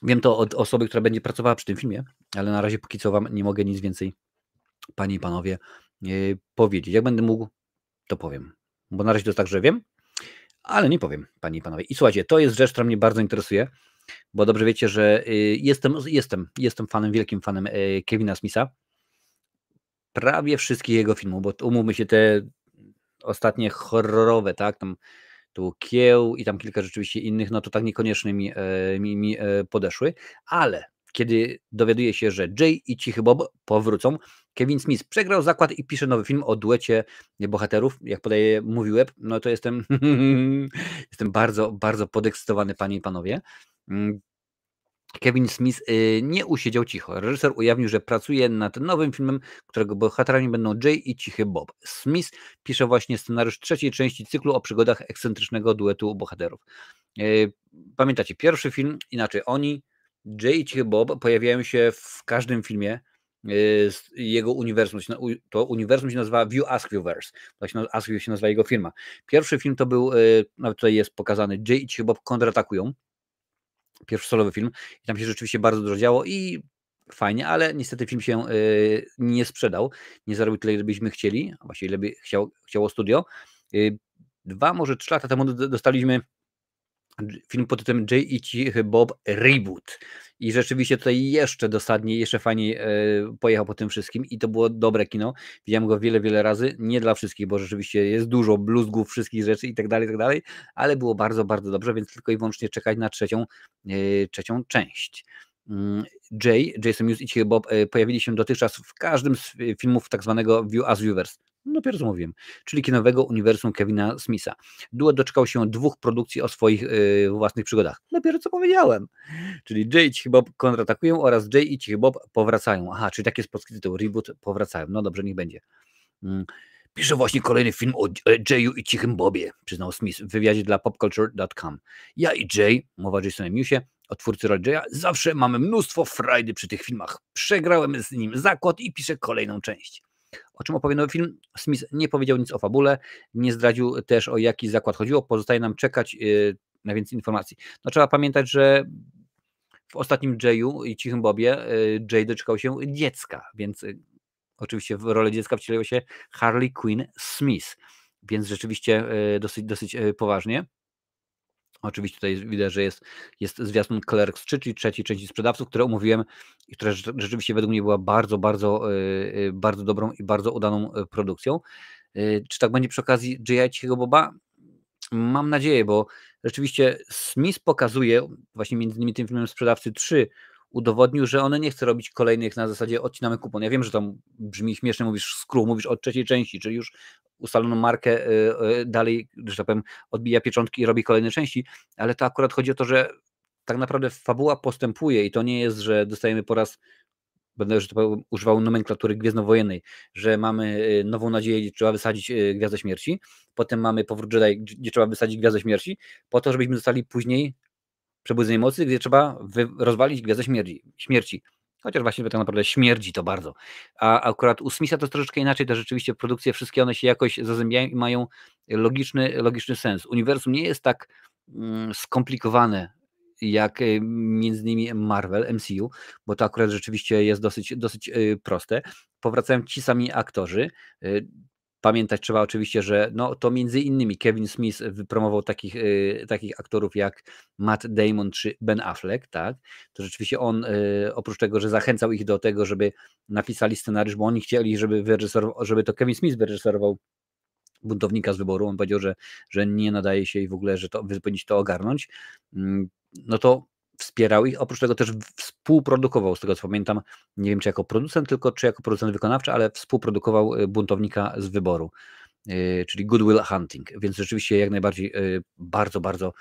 Wiem to od osoby, która będzie pracowała przy tym filmie, ale na razie póki co wam nie mogę nic więcej, panie i panowie, powiedzieć. Jak będę mógł, to powiem. Bo na razie to jest tak, że wiem, ale nie powiem, panie i panowie. I słuchajcie, to jest rzecz, która mnie bardzo interesuje, bo dobrze wiecie, że jestem wielkim fanem Kevina Smitha. Prawie wszystkich jego filmów, bo umówmy się, te ostatnie horrorowe, tak, tam tu Kieł i tam kilka rzeczywiście innych, no to tak niekoniecznie mi podeszły, ale kiedy dowiaduję się, że Jay i Cichy Bob powrócą, Kevin Smith przegrał zakład i pisze nowy film o duecie bohaterów, jak podaje Movie Web, no to jestem bardzo, bardzo podekscytowany, panie i panowie. Kevin Smith nie usiedział cicho. Reżyser ujawnił, że pracuje nad nowym filmem, którego bohaterami będą Jay i Cichy Bob. Smith pisze właśnie scenariusz trzeciej części cyklu o przygodach ekscentrycznego duetu bohaterów. Pamiętacie, pierwszy film, inaczej, Jay i Cichy Bob pojawiają się w każdym filmie z jego uniwersum. To uniwersum się nazywa View Askewverse. Askew się nazywa jego firma. Pierwszy film to był, nawet tutaj jest pokazany, Jay i Cichy Bob kontratakują. Pierwszy solowy film i tam się rzeczywiście bardzo dużo działo i fajnie, ale niestety film się nie sprzedał, nie zarobił tyle, ile byśmy chcieli, a właściwie ile by chciało studio. 2, może 3 lata temu dostaliśmy film pod tytułem Jay i Cichy Bob Reboot i rzeczywiście tutaj jeszcze dosadniej, jeszcze fajniej pojechał po tym wszystkim i to było dobre kino. Widziałem go wiele, wiele razy, nie dla wszystkich, bo rzeczywiście jest dużo bluzgów, wszystkich rzeczy i tak dalej, ale było bardzo, bardzo dobrze, więc tylko i wyłącznie czekać na trzecią część. Jason Mewes i Cichy Bob pojawili się dotychczas w każdym z filmów tak zwanego View Askeverse. Dopiero co mówiłem, czyli kinowego uniwersum Kevina Smitha. Duet doczekał się 2 produkcji o swoich własnych przygodach. Dopiero co powiedziałem. Czyli Jay i Cichy Bob kontratakują oraz Jay i Cichy Bob powracają. Aha, czyli taki jest polski tytuł, reboot, powracają. No dobrze, niech będzie. Piszę właśnie kolejny film o Jayu i Cichym Bobie, przyznał Smith w wywiadzie dla popculture.com. Ja i Jay, mowa o Jasonie Mewsie, o twórcy roli Jaya, zawsze mamy mnóstwo frajdy przy tych filmach. Przegrałem z nim zakład i piszę kolejną część. O czym opowie nowy film? Smith nie powiedział nic o fabule, nie zdradził też, o jaki zakład chodziło. Pozostaje nam czekać na więcej informacji. No, trzeba pamiętać, że w ostatnim Jayu i Cichym Bobie Jay doczekał się dziecka, więc oczywiście w rolę dziecka wcieliło się Harley Quinn Smith, więc rzeczywiście dosyć poważnie. Oczywiście tutaj widać, że jest zwiastun Clerks 3, czyli trzeciej części Sprzedawców, które omówiłem i która rzeczywiście według mnie była bardzo, bardzo, bardzo dobrą i bardzo udaną produkcją. Czy tak będzie przy okazji J.I. Cichego Boba? Mam nadzieję, bo rzeczywiście Smith pokazuje, właśnie między innymi tym filmem Sprzedawcy 3, udowodnił, że on nie chce robić kolejnych na zasadzie odcinamy kupon. Ja wiem, że tam brzmi śmiesznie, mówisz o trzeciej części, czyli już ustaloną markę dalej, że tak powiem, odbija pieczątki i robi kolejne części, ale to akurat chodzi o to, że tak naprawdę fabuła postępuje i to nie jest, że dostajemy po raz będę że to powiem, używał nomenklatury gwiezdnowojennej, że mamy Nową Nadzieję, gdzie trzeba wysadzić Gwiazdę Śmierci, potem mamy Powrót Jedi, gdzie trzeba wysadzić Gwiazdę Śmierci, po to, żebyśmy dostali później Przebudzenie Mocy, gdzie trzeba rozwalić Gwiazdę Śmierci. Chociaż właśnie tak naprawdę śmierdzi to bardzo. A akurat u Smitha to jest troszeczkę inaczej, te rzeczywiście produkcje, wszystkie one się jakoś zazębiają i mają logiczny sens. Uniwersum nie jest tak skomplikowane jak między innymi Marvel, MCU, bo to akurat rzeczywiście jest dosyć proste. Powracają ci sami aktorzy. Pamiętać trzeba oczywiście, że no, to między innymi Kevin Smith wypromował takich aktorów jak Matt Damon czy Ben Affleck, tak? To rzeczywiście on, oprócz tego, że zachęcał ich do tego, żeby napisali scenariusz, bo oni chcieli, żeby to Kevin Smith wyreżyserował Buntownika z Wyboru, on powiedział, że nie nadaje się i w ogóle, że wy powinniście to ogarnąć, no to wspierał ich, oprócz tego też współprodukował, z tego co pamiętam, nie wiem czy jako producent, tylko czy jako producent wykonawczy, ale współprodukował Buntownika z Wyboru, czyli Good Will Hunting, więc rzeczywiście jak najbardziej bardzo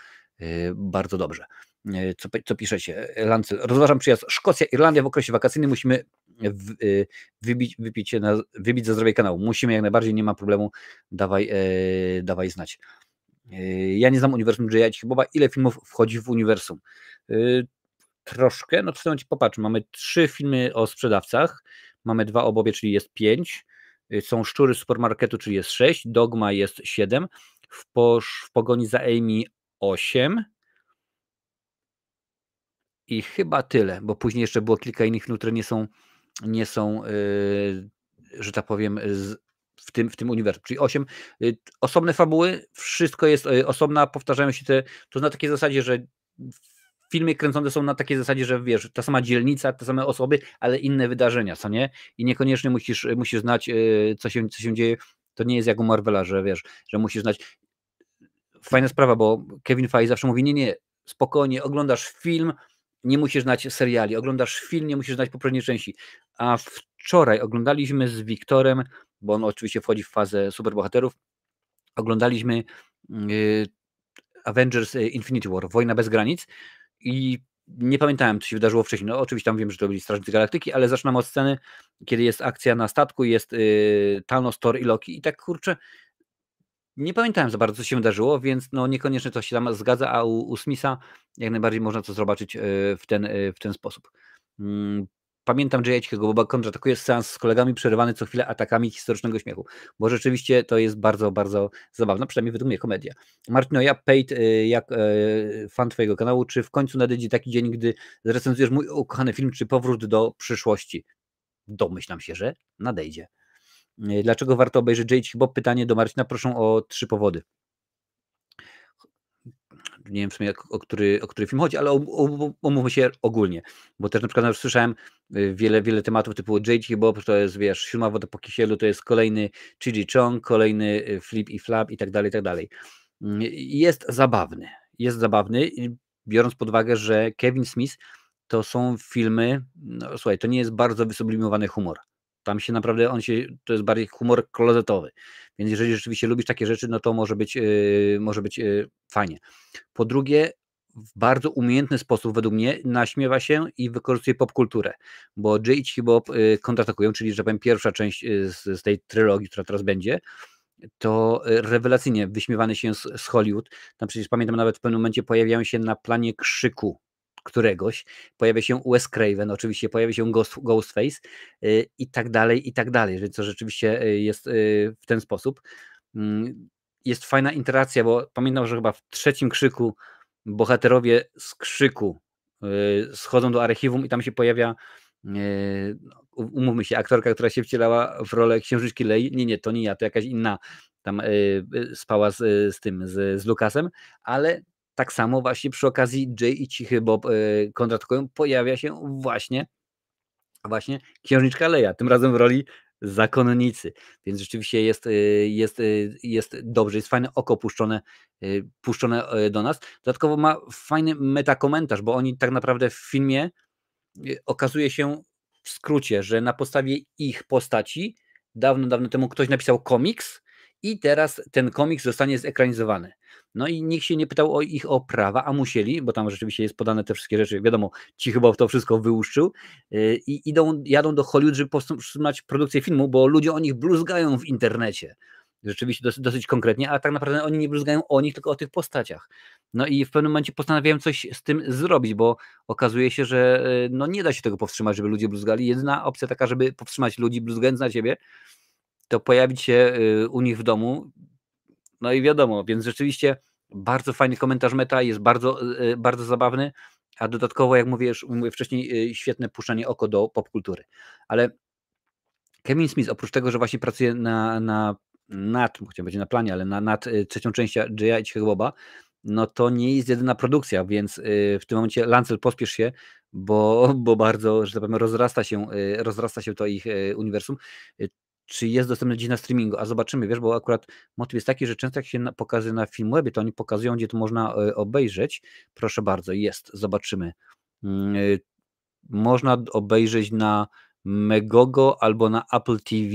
dobrze. Co piszecie? Lancel. Rozważam przyjazd Szkocja, Irlandia w okresie wakacyjnym. Musimy wybić za zdrowie kanału. Musimy jak najbardziej, nie ma problemu. Dawaj znać. Ja nie znam uniwersum J.I. Boba. Ile filmów wchodzi w uniwersum? Troszkę. No to w tym momencie popatrzmy. Mamy 3 filmy o sprzedawcach. Mamy 2 o Bobie, czyli jest 5. Są Szczury z supermarketu, czyli jest 6. Dogma jest 7. W pogoni za Amy 8. I chyba tyle, bo później jeszcze było kilka innych filmów, które nie są że tak powiem, w tym uniwersum, czyli 8. Osobne fabuły, wszystko jest osobna, powtarzają się to na takiej zasadzie, że filmy kręcone są na takiej zasadzie, że wiesz, ta sama dzielnica, te same osoby, ale inne wydarzenia, co nie? I niekoniecznie musisz znać, co się dzieje. To nie jest jak u Marvela, że wiesz, że musisz znać. Fajna sprawa, bo Kevin Feige zawsze mówi, nie, spokojnie, oglądasz film, nie musisz znać seriali, oglądasz film, nie musisz znać poprzedniej części. A wczoraj oglądaliśmy z Wiktorem, bo on oczywiście wchodzi w fazę superbohaterów, oglądaliśmy Avengers Infinity War, Wojna bez granic i nie pamiętałem, co się wydarzyło wcześniej. No oczywiście tam wiem, że to byli Strażnicy Galaktyki, ale zaczynam od sceny, kiedy jest akcja na statku, jest Thanos, Thor i Loki i tak kurczę, nie pamiętałem za bardzo, co się wydarzyło, więc no niekoniecznie to się tam zgadza, a u Smitha jak najbardziej można to zobaczyć w ten sposób. Pamiętam J.I. Boba kontratakuje seans z kolegami przerywany co chwilę atakami historycznego śmiechu, bo rzeczywiście to jest bardzo, bardzo zabawne, przynajmniej według mnie komedia. Martino, ja paid jak fan twojego kanału, czy w końcu nadejdzie taki dzień, gdy zrecenzujesz mój ukochany film, czy Powrót do przyszłości? Domyślam się, że nadejdzie. Dlaczego warto obejrzeć J.I. Bob? Pytanie do Marcina, proszę o 3 powody. Nie wiem w sumie o który film chodzi, ale omówmy się ogólnie, bo też na przykład już słyszałem wiele tematów typu J.I. Bob, to jest wiesz, 7 woda po kisielu, to jest kolejny Chi Chong, kolejny Flip i Flap i tak dalej, i tak dalej. Jest zabawny, biorąc pod uwagę, że Kevin Smith to są filmy, no słuchaj, to nie jest bardzo wysublimowany humor. Tam się naprawdę, to jest bardziej humor klozetowy. Więc jeżeli rzeczywiście lubisz takie rzeczy, no to może być fajnie. Po drugie, w bardzo umiejętny sposób według mnie naśmiewa się i wykorzystuje popkulturę, bo J.I. Bob kontratakują, czyli że powiem pierwsza część z tej trylogii, która teraz będzie, to rewelacyjnie wyśmiewany się z Hollywood. Tam przecież pamiętam nawet w pewnym momencie pojawiają się na planie Krzyku któregoś, pojawia się Wes Craven, oczywiście pojawia się Ghostface i tak dalej, że to rzeczywiście jest w ten sposób. Jest fajna interakcja, bo pamiętam, że chyba w 3. Krzyku bohaterowie z Krzyku schodzą do archiwum i tam się pojawia umówmy się, aktorka, która się wcielała w rolę księżniczki Lei. Nie, to nie ja, to jakaś inna tam spała z Lucasem, ale tak samo właśnie przy okazji Jay i Cichy Bob kontratakują, pojawia się właśnie księżniczka Leia, tym razem w roli zakonnicy, więc rzeczywiście jest dobrze, jest fajne oko puszczone do nas. Dodatkowo ma fajny metakomentarz, bo oni tak naprawdę w filmie okazuje się w skrócie, że na podstawie ich postaci dawno temu ktoś napisał komiks i teraz ten komiks zostanie zekranizowany. No i nikt się nie pytał o prawa, a musieli, bo tam rzeczywiście jest podane te wszystkie rzeczy. Wiadomo, ci chyba to wszystko wyłuszczył i jadą do Hollywood, żeby powstrzymać produkcję filmu, bo ludzie o nich bluzgają w internecie. Rzeczywiście dosyć konkretnie, a tak naprawdę oni nie bluzgają o nich, tylko o tych postaciach. No i w pewnym momencie postanawiałem coś z tym zrobić, bo okazuje się, że no nie da się tego powstrzymać, żeby ludzie bluzgali. Jedyna opcja taka, żeby powstrzymać ludzi bluzgając na ciebie, to pojawić się u nich w domu. No i wiadomo, więc rzeczywiście bardzo fajny komentarz meta, jest bardzo zabawny, a dodatkowo, jak mówię wcześniej, świetne puszczanie oko do popkultury. Ale Kevin Smith oprócz tego, że właśnie pracuje chciałem powiedzieć na planie, ale nad trzecią częścią Jaya i Cichego Boba, no to nie jest jedyna produkcja, więc w tym momencie Lancel, pospiesz się, bo bardzo, że tak powiem, rozrasta się to ich uniwersum. Czy jest dostępne dziś na streamingu? A zobaczymy, wiesz, bo akurat motyw jest taki, że często jak się pokazuje na Filmwebie, to oni pokazują, gdzie to można obejrzeć. Proszę bardzo, jest, zobaczymy. Można obejrzeć na Megogo albo na Apple TV.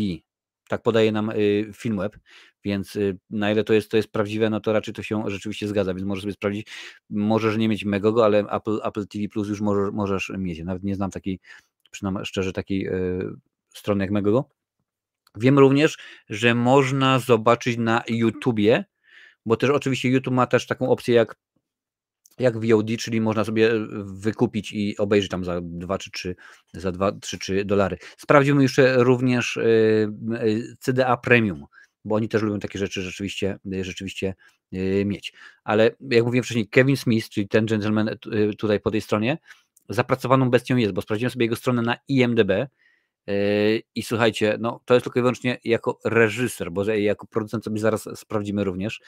Tak podaje nam Filmweb, więc na ile to jest prawdziwe, no to raczej to się rzeczywiście zgadza, więc możesz sobie sprawdzić. Możesz nie mieć Megogo, ale Apple TV Plus już możesz mieć. Nawet nie znam takiej, przynajmniej szczerze, takiej strony jak Megogo. Wiem również, że można zobaczyć na YouTubie, bo też oczywiście YouTube ma też taką opcję jak VOD, czyli można sobie wykupić i obejrzeć tam za 2 czy 3 dolary. Sprawdzimy jeszcze również CDA Premium, bo oni też lubią takie rzeczy rzeczywiście mieć. Ale jak mówiłem wcześniej, Kevin Smith, czyli ten gentleman tutaj po tej stronie, zapracowaną bestią jest, bo sprawdziłem sobie jego stronę na IMDb i słuchajcie, no to jest tylko i wyłącznie jako reżyser, bo jako producent sobie zaraz sprawdzimy również.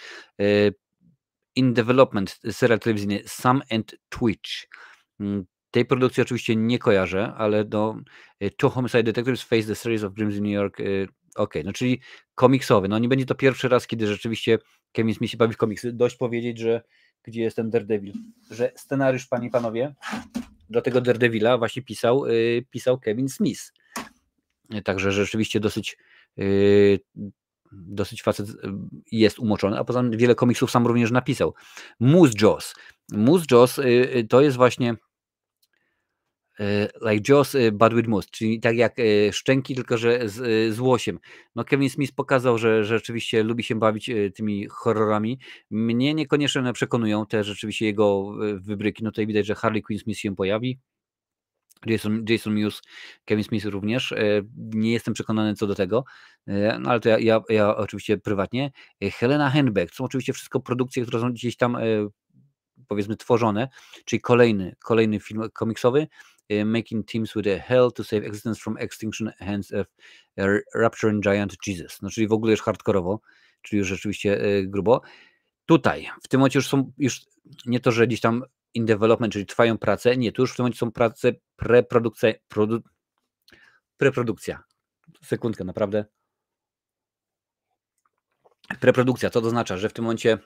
In development serial telewizyjny Sam and Twitch. Tej produkcji oczywiście nie kojarzę, ale Two Homicide Detectives Face the Series of Dreams in New York. Okej, no czyli komiksowy. No nie będzie to pierwszy raz, kiedy rzeczywiście Kevin Smith się bawi w komiksy. Dość powiedzieć, że gdzie jest ten Daredevil, że scenariusz, panie i panowie, do tego Daredevila właśnie pisał Kevin Smith. Także rzeczywiście dosyć facet jest umoczony, a poza tym wiele komiksów sam również napisał. Moose Jaws. Moose Jaws to jest właśnie like Jaws but with moose, czyli tak jak szczęki, tylko że z łosiem. No Kevin Smith pokazał, że rzeczywiście lubi się bawić tymi horrorami. Mnie niekoniecznie przekonują te rzeczywiście jego wybryki. No tutaj widać, że Harley Quinn Smith się pojawi. Jason Mewes, Kevin Smith również. Nie jestem przekonany co do tego, no ale to ja oczywiście prywatnie. Helena Henbeck. Są oczywiście wszystko produkcje, które są gdzieś tam powiedzmy tworzone, czyli kolejny film komiksowy. Making Teams with a Hell to Save Existence from Extinction Hands of Rapturing Giant Jesus. No czyli w ogóle już hardkorowo, czyli już rzeczywiście grubo. Tutaj, w tym momencie już nie to, że gdzieś tam in development, czyli trwają prace, nie, tu już w tym momencie są prace preprodukcja. Sekundkę, naprawdę. Preprodukcja, co to oznacza, że w tym momencie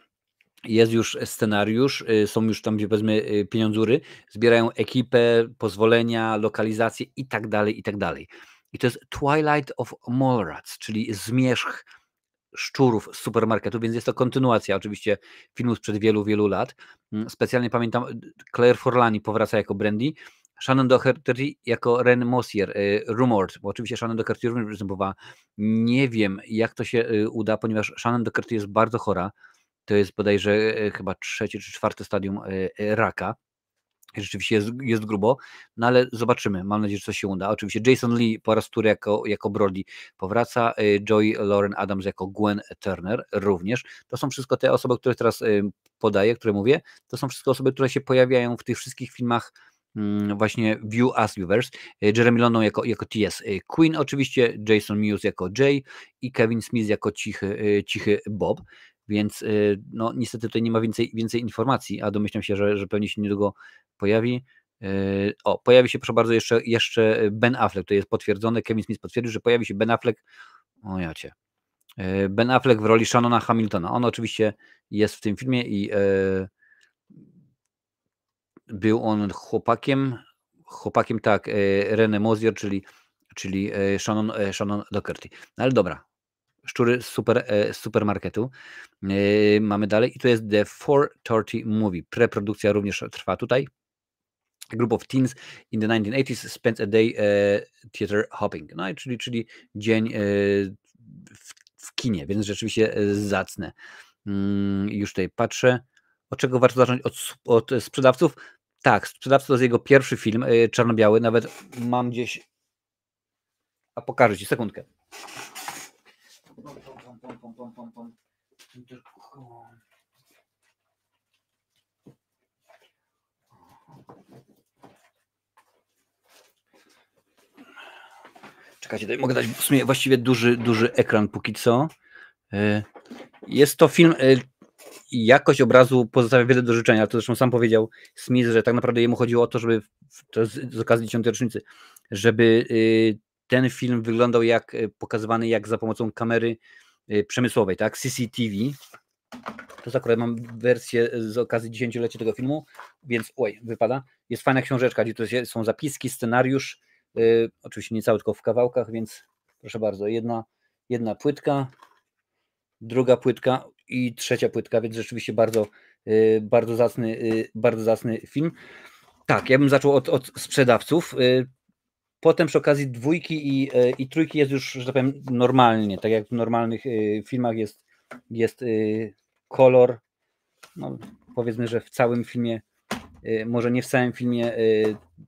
jest już scenariusz, są już tam, gdzie powiedzmy pieniądzury, zbierają ekipę, pozwolenia, lokalizacje i tak dalej, i tak dalej. I to jest Twilight of Mallrats, czyli zmierzch szczurów z supermarketu, więc jest to kontynuacja oczywiście filmu sprzed wielu, wielu lat. Specjalnie pamiętam, Claire Forlani powraca jako Brandy, Shannon Doherty jako Ren Mosier, Rumored, bo oczywiście Shannon Doherty również występowała. Nie wiem, jak to się uda, ponieważ Shannon Doherty jest bardzo chora. To jest bodajże chyba 3. czy 4. stadium raka. Rzeczywiście jest grubo, no ale zobaczymy. Mam nadzieję, że coś się uda. Oczywiście Jason Lee po raz wtóry jako Brody powraca, Joy Lauren Adams jako Gwen Turner również. To są wszystko te osoby, które teraz podaję, które mówię. To są wszystko osoby, które się pojawiają w tych wszystkich filmach właśnie View as Viewers. Jeremy London jako T.S. Queen oczywiście, Jason Mewes jako Jay i Kevin Smith jako cichy Bob. Więc no niestety tutaj nie ma więcej informacji, a domyślam się, że pewnie się niedługo pojawi. Pojawi się, proszę bardzo, jeszcze Ben Affleck, to jest potwierdzone. Kevin Smith potwierdził, że pojawi się Ben Affleck. O jacie. Ben Affleck w roli Shannona Hamiltona. On oczywiście jest w tym filmie i był on chłopakiem tak, René Mosier, czyli Shannon Doherty. No ale dobra, Szczury z supermarketu. Mamy dalej i to jest The 4:30 Movie. Preprodukcja również trwa tutaj. A group of teens in the 1980s spent a day theater hopping. No i czyli dzień w kinie, więc rzeczywiście zacne. Już tutaj patrzę. Od czego warto zacząć? Od sprzedawców? Tak, Sprzedawcy to jest jego pierwszy film, czarno-biały. Nawet mam gdzieś... A pokażę ci, sekundkę. Czekajcie, tutaj mogę dać w sumie właściwie duży ekran póki co. Jest to film, jakość obrazu pozostawia wiele do życzenia, to zresztą sam powiedział Smith, że tak naprawdę jemu chodziło o to, żeby, to z okazji 10. rocznicy, żeby ten film wyglądał jak pokazywany jak za pomocą kamery przemysłowej, tak, CCTV. To jest akurat mam wersję z okazji 10-lecia tego filmu, więc wypada. Jest fajna książeczka, gdzie to są zapiski, scenariusz, oczywiście nie cały, tylko w kawałkach, więc proszę bardzo, jedna płytka, druga płytka i trzecia płytka, więc rzeczywiście bardzo zacny film. Tak, ja bym zaczął od sprzedawców. Potem przy okazji 2 i 3 jest już, że tak powiem, normalnie, tak jak w normalnych filmach jest kolor. No, powiedzmy, że w całym filmie, może nie w całym filmie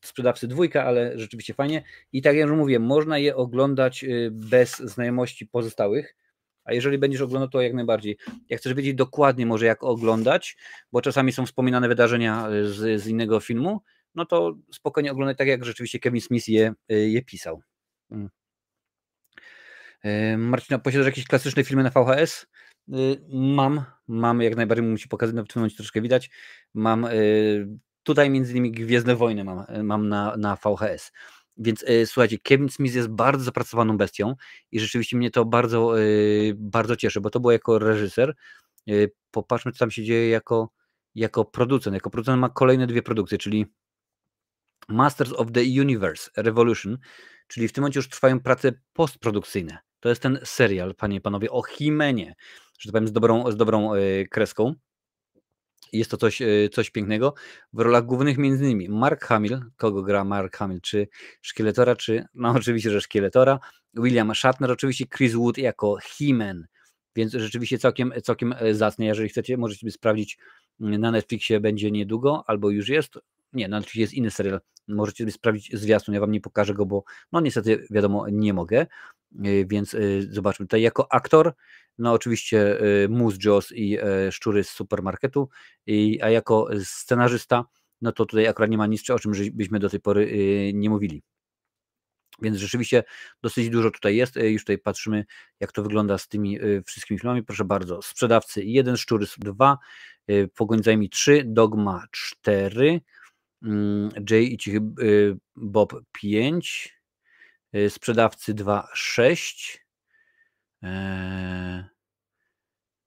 Sprzedawcy 2, ale rzeczywiście fajnie. I tak jak już mówię, można je oglądać bez znajomości pozostałych. A jeżeli będziesz oglądał, to jak najbardziej. Jak chcesz wiedzieć dokładnie może jak oglądać, bo czasami są wspominane wydarzenia z innego filmu, no to spokojnie oglądaj tak, jak rzeczywiście Kevin Smith je pisał. Marcin, posiadasz jakieś klasyczne filmy na VHS? Mam jak najbardziej, mógłbym ci pokazać, w tym momencie troszkę widać. Mam tutaj między innymi Gwiezdne Wojny mam na VHS. Więc słuchajcie, Kevin Smith jest bardzo zapracowaną bestią i rzeczywiście mnie to bardzo cieszy, bo to było jako reżyser. Popatrzmy, co tam się dzieje jako producent. Jako producent ma kolejne 2 produkcje, czyli Masters of the Universe Revolution, czyli w tym momencie już trwają prace postprodukcyjne. To jest ten serial, panie i panowie, o He-Manie, że tak powiem, z dobrą kreską. Jest to coś pięknego. W rolach głównych między innymi Mark Hamill, kogo gra Mark Hamill, czy Szkieletora, czy, no oczywiście, że Szkieletora, William Shatner, oczywiście Chris Wood jako He-Man, więc rzeczywiście całkiem zacnie. Jeżeli chcecie, możecie sobie sprawdzić, na Netflixie będzie niedługo, albo już jest. Nie, na Netflixie jest inny serial. Możecie sobie sprawdzić zwiastun, ja wam nie pokażę go, bo no niestety wiadomo, nie mogę, więc zobaczmy. Tutaj jako aktor, no oczywiście Moose Jaws i Szczury z supermarketu, a jako scenarzysta, no to tutaj akurat nie ma nic, o czym byśmy do tej pory nie mówili. Więc rzeczywiście dosyć dużo tutaj jest. Już tutaj patrzymy, jak to wygląda z tymi wszystkimi filmami. Proszę bardzo, Sprzedawcy 1, Szczury 2, Pogoń za nimi 3, Dogma 4, Jay i Cichy Bob 5, Sprzedawcy 2, 6,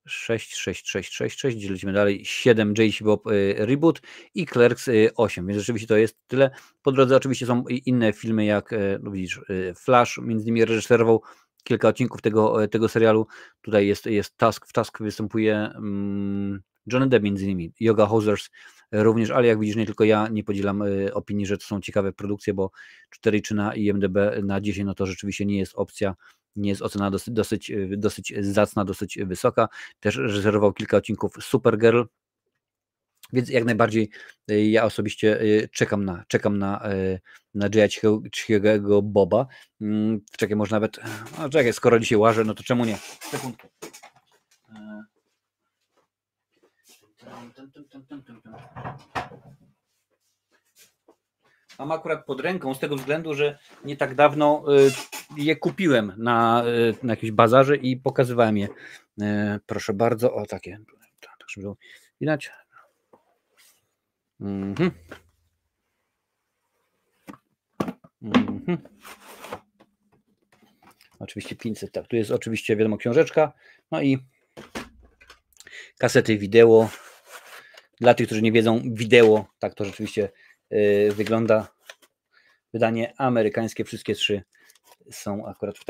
6, gdzie lecimy dalej, 7 Jay i Cichy Bob Reboot i Clerks 8, więc rzeczywiście to jest tyle. Po drodze oczywiście są inne filmy, jak no widzisz, Flash, między innymi reżyserował kilka odcinków tego serialu. Tutaj jest Tusk, w Tusk występuje Johnny Depp między innymi, Yoga Hosers również, ale jak widzisz, nie tylko ja nie podzielam opinii, że to są ciekawe produkcje, bo 4,3 na IMDb na 10, no to rzeczywiście nie jest opcja, nie jest ocena dosyć zacna, dosyć wysoka. Też reżyserował kilka odcinków Supergirl, więc jak najbardziej ja osobiście czekam na Jaya Cichego Boba. Czekaj, może nawet, no czekaj, skoro dzisiaj łażę, no to czemu nie? Sekundkę. Mam akurat pod ręką z tego względu, że nie tak dawno je kupiłem na jakimś bazarze i pokazywałem je. Proszę bardzo, o takie, tak żeby było widać. Oczywiście 500, tak, tu jest oczywiście wiadomo książeczka, no i kasety wideo. Dla tych, którzy nie wiedzą, wideo, tak to rzeczywiście wygląda. Wydanie amerykańskie, wszystkie 3 są akurat w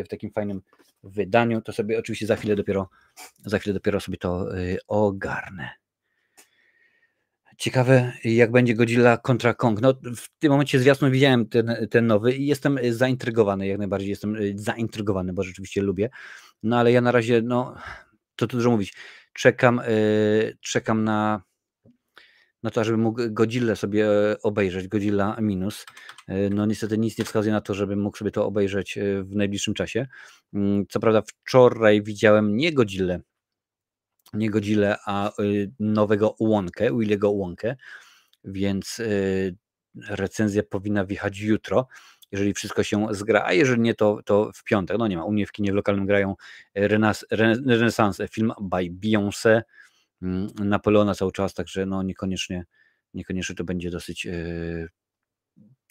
takim fajnym wydaniu, to sobie oczywiście za chwilę dopiero sobie to ogarnę. Ciekawe, jak będzie Godzilla kontra Kong. No, w tym momencie zwiastun widziałem ten nowy i jestem zaintrygowany, jak najbardziej jestem zaintrygowany, bo rzeczywiście lubię. No ale ja na razie, no, to dużo mówić. Czekam na to, żeby mógł Godzillę sobie obejrzeć, Godzilla minus. No niestety nic nie wskazuje na to, żebym mógł sobie to obejrzeć w najbliższym czasie. Co prawda wczoraj widziałem nie Godzillę, a nowego Willy'ego Wonkę, więc recenzja powinna wjechać jutro, jeżeli wszystko się zgra, a jeżeli nie, to w piątek. No nie ma, u mnie w kinie w lokalnym grają Renaissance, film by Beyoncé, Napoleona cały czas, także no niekoniecznie to będzie dosyć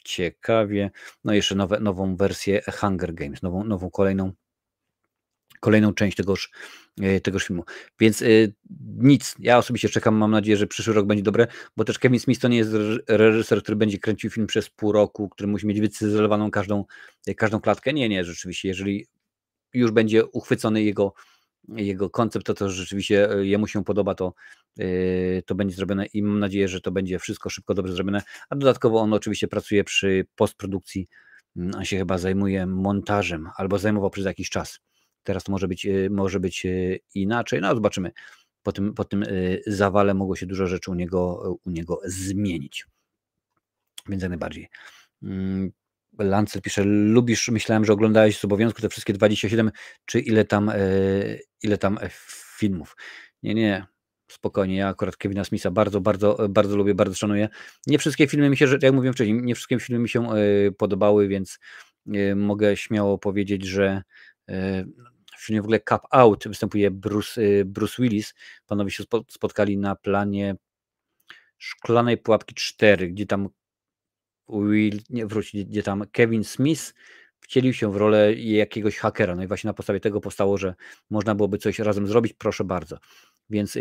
ciekawie. No jeszcze nową wersję Hunger Games, nową kolejną część tegoż filmu. Więc nic, ja osobiście czekam, mam nadzieję, że przyszły rok będzie dobre, bo też Kevin Smith to nie jest reżyser, który będzie kręcił film przez pół roku, który musi mieć wycyzelowaną każdą klatkę. Nie, rzeczywiście, jeżeli już będzie uchwycony jego koncept, to rzeczywiście jemu się podoba, to będzie zrobione i mam nadzieję, że to będzie wszystko szybko, dobrze zrobione, a dodatkowo on oczywiście pracuje przy postprodukcji, on się chyba zajmuje montażem, albo zajmował przez jakiś czas. Teraz to może być inaczej, no zobaczymy. Po tym zawale mogło się dużo rzeczy u niego zmienić. Więc jak najbardziej. Lancet pisze, lubisz, myślałem, że oglądałeś z obowiązku te wszystkie 27, czy ile tam filmów. Nie, spokojnie, ja akurat Kevina Smitha bardzo lubię, bardzo szanuję. Nie wszystkie filmy mi się, jak mówiłem wcześniej, nie wszystkie filmy mi się podobały, więc mogę śmiało powiedzieć, że w filmie w ogóle Cop Out występuje Bruce Willis. Panowie się spotkali na planie Szklanej Pułapki 4, gdzie tam gdzie tam Kevin Smith wcielił się w rolę jakiegoś hakera. No i właśnie na podstawie tego powstało, że można byłoby coś razem zrobić, proszę bardzo. Więc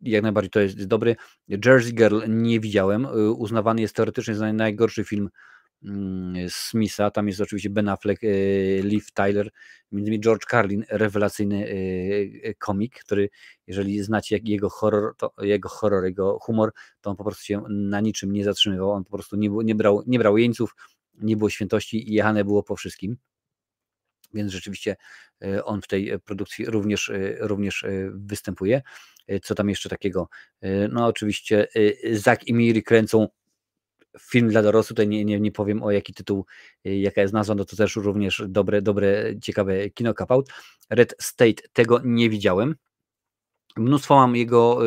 jak najbardziej to jest dobry. Jersey Girl nie widziałem. Uznawany jest teoretycznie za najgorszy film Smitha. Tam jest oczywiście Ben Affleck, Liv Tyler, między innymi George Carlin, rewelacyjny komik, który jeżeli znacie jego humor, to on po prostu się na niczym nie zatrzymywał. On po prostu nie brał jeńców, nie było świętości i jechane było po wszystkim. Więc rzeczywiście on w tej produkcji również występuje. Co tam jeszcze takiego? No oczywiście Zack i Miri kręcą film dla dorosłych, tutaj nie powiem o jaki tytuł, jaka jest nazwa, no to też również dobre, ciekawe kino Cop Out. Red State, tego nie widziałem. Mnóstwo mam jego,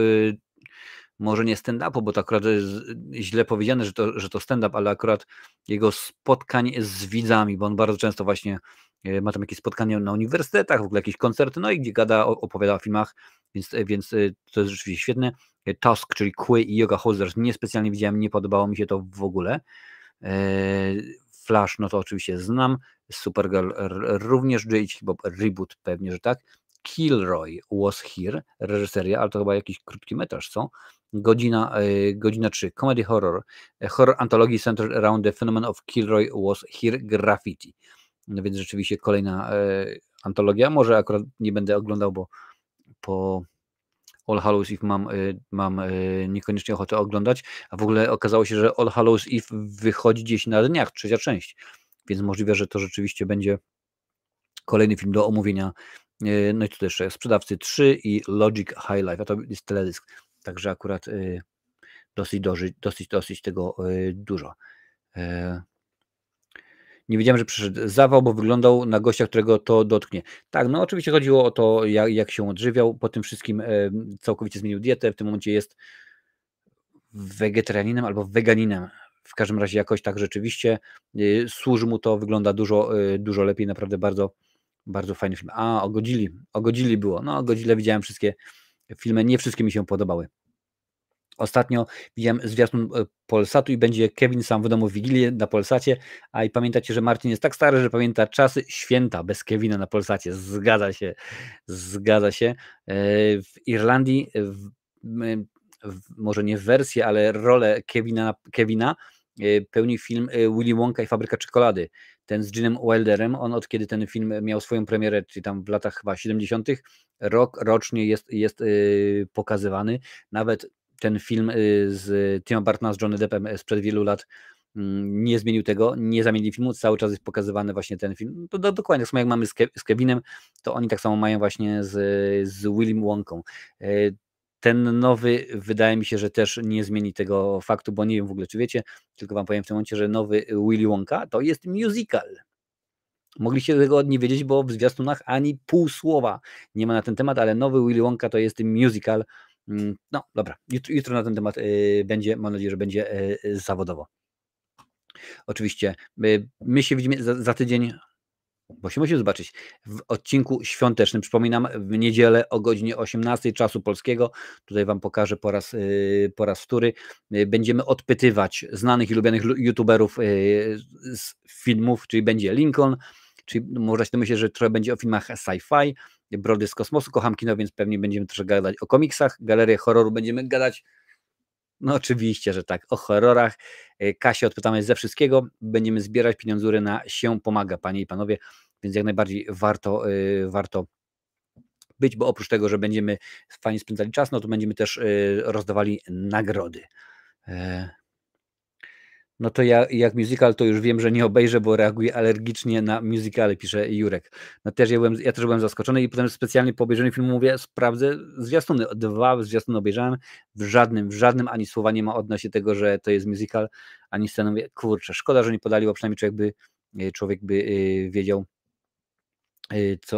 może nie stand-upu, bo to akurat jest źle powiedziane, że to stand-up, ale akurat jego spotkań z widzami, bo on bardzo często właśnie ma tam jakieś spotkania na uniwersytetach, w ogóle jakieś koncerty, no i gdzie gada, opowiada o filmach, więc to jest rzeczywiście świetne. Tusk, czyli Kły i Yoga Hosers, niespecjalnie widziałem, nie podobało mi się to w ogóle. Flash, no to oczywiście znam. Supergirl również, J.H. Bob reboot, pewnie, że tak. Kilroy Was Here, reżyseria, ale to chyba jakiś krótki metraż, co? Godzina 3, comedy horror anthology centered around the phenomenon of Kilroy Was Here graffiti. No więc rzeczywiście kolejna antologia, może akurat nie będę oglądał, bo po All Hallows Eve mam niekoniecznie ochotę oglądać, a w ogóle okazało się, że All Hallows Eve wychodzi gdzieś na dniach, 3. część, więc możliwe, że to rzeczywiście będzie kolejny film do omówienia. No i tu jeszcze Sprzedawcy 3 i Logic High Life, a to jest teledysk, także akurat dosyć tego dużo. Nie wiedziałem, że przyszedł zawał, bo wyglądał na gościa, którego to dotknie. Tak, no oczywiście chodziło o to, jak się odżywiał. Po tym wszystkim całkowicie zmienił dietę. W tym momencie jest wegetarianinem albo weganinem. W każdym razie jakoś tak rzeczywiście służy mu to, wygląda dużo lepiej. Naprawdę bardzo fajny film. A, o Godzilli było. No, o Godzilla widziałem wszystkie filmy. Nie wszystkie mi się podobały. Ostatnio widziałem zwiastun Polsatu i będzie Kevin sam w domu w Wigilię na Polsacie, a i pamiętacie, że Marcin jest tak stary, że pamięta czasy święta bez Kevina na Polsacie. Zgadza się. W Irlandii może nie wersję, ale rolę Kevina pełni film Willy Wonka i Fabryka Czekolady. ten z Ginem Wilderem, on od kiedy ten film miał swoją premierę, czyli tam w latach chyba 70., rocznie jest pokazywany. Nawet ten film z Tima Burtona, z Johnny Deppem sprzed wielu lat nie zmienił tego, nie zamienili filmu, cały czas jest pokazywany właśnie ten film. To dokładnie tak samo jak mamy z Kevinem, to oni tak samo mają właśnie z Willim Wonką. Ten nowy wydaje mi się, że też nie zmieni tego faktu, bo nie wiem w ogóle, czy wiecie, tylko wam powiem w tym momencie, że nowy Willy Wonka to jest musical. Mogliście tego nie wiedzieć, bo w zwiastunach ani pół słowa nie ma na ten temat, ale nowy Willy Wonka to jest musical. No dobra, jutro na ten temat będzie, mam nadzieję, że będzie zawodowo. Oczywiście, my się widzimy za tydzień, bo się musimy zobaczyć w odcinku świątecznym. Przypominam, w niedzielę o godzinie 18 czasu polskiego. Tutaj wam pokażę po raz wtóry. Będziemy odpytywać znanych i lubianych youtuberów z filmów, czyli będzie Lincoln, czyli można się domyśleć, że trochę będzie o filmach sci-fi, Brody z kosmosu, kocham kino, więc pewnie będziemy troszkę gadać o komiksach, galerię horroru będziemy gadać. No oczywiście, że tak, o horrorach. Kasię odpytamy ze wszystkiego. Będziemy zbierać pieniądzury na Się Pomaga, panie i panowie, więc jak najbardziej warto być, bo oprócz tego, że będziemy fajnie spędzali czas, no to będziemy też rozdawali nagrody. No to ja jak musical to już wiem, że nie obejrzę, bo reaguję alergicznie na musicale, pisze Jurek. No ja też byłem zaskoczony i potem specjalnie po obejrzeniu filmu mówię, sprawdzę zwiastuny. 2 zwiastuny obejrzałem, w żadnym ani słowa nie ma odnośnie tego, że to jest musical, ani sceny. Mówię, kurczę, szkoda, że nie podali, bo przynajmniej człowiek by wiedział,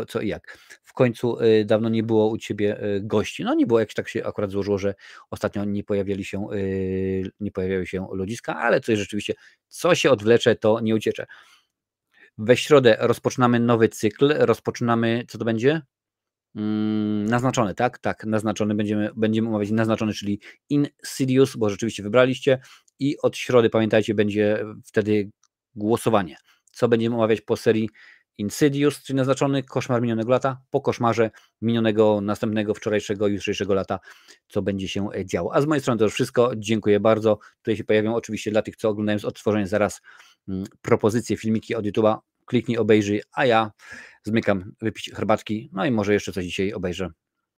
co i jak. W końcu dawno nie było u ciebie gości. No nie było, jak tak się akurat złożyło, że ostatnio nie pojawiały się ludziska, ale coś rzeczywiście, co się odwlecze, to nie uciecze. We środę rozpoczynamy nowy cykl, co to będzie? Naznaczony, tak? Tak, naznaczony, będziemy omawiać naznaczony, czyli Insidious, bo rzeczywiście wybraliście i od środy, pamiętajcie, będzie wtedy głosowanie. Co będziemy omawiać po serii Insidious, czyli naznaczony koszmar minionego lata, po koszmarze minionego, następnego, wczorajszego, jutrzejszego lata, co będzie się działo. A z mojej strony to już wszystko. Dziękuję bardzo. Tutaj się pojawią oczywiście dla tych, co oglądają z odtworzenia zaraz propozycje, filmiki od YouTube'a. Kliknij, obejrzyj, a ja zmykam wypić herbatki, no i może jeszcze coś dzisiaj obejrzę.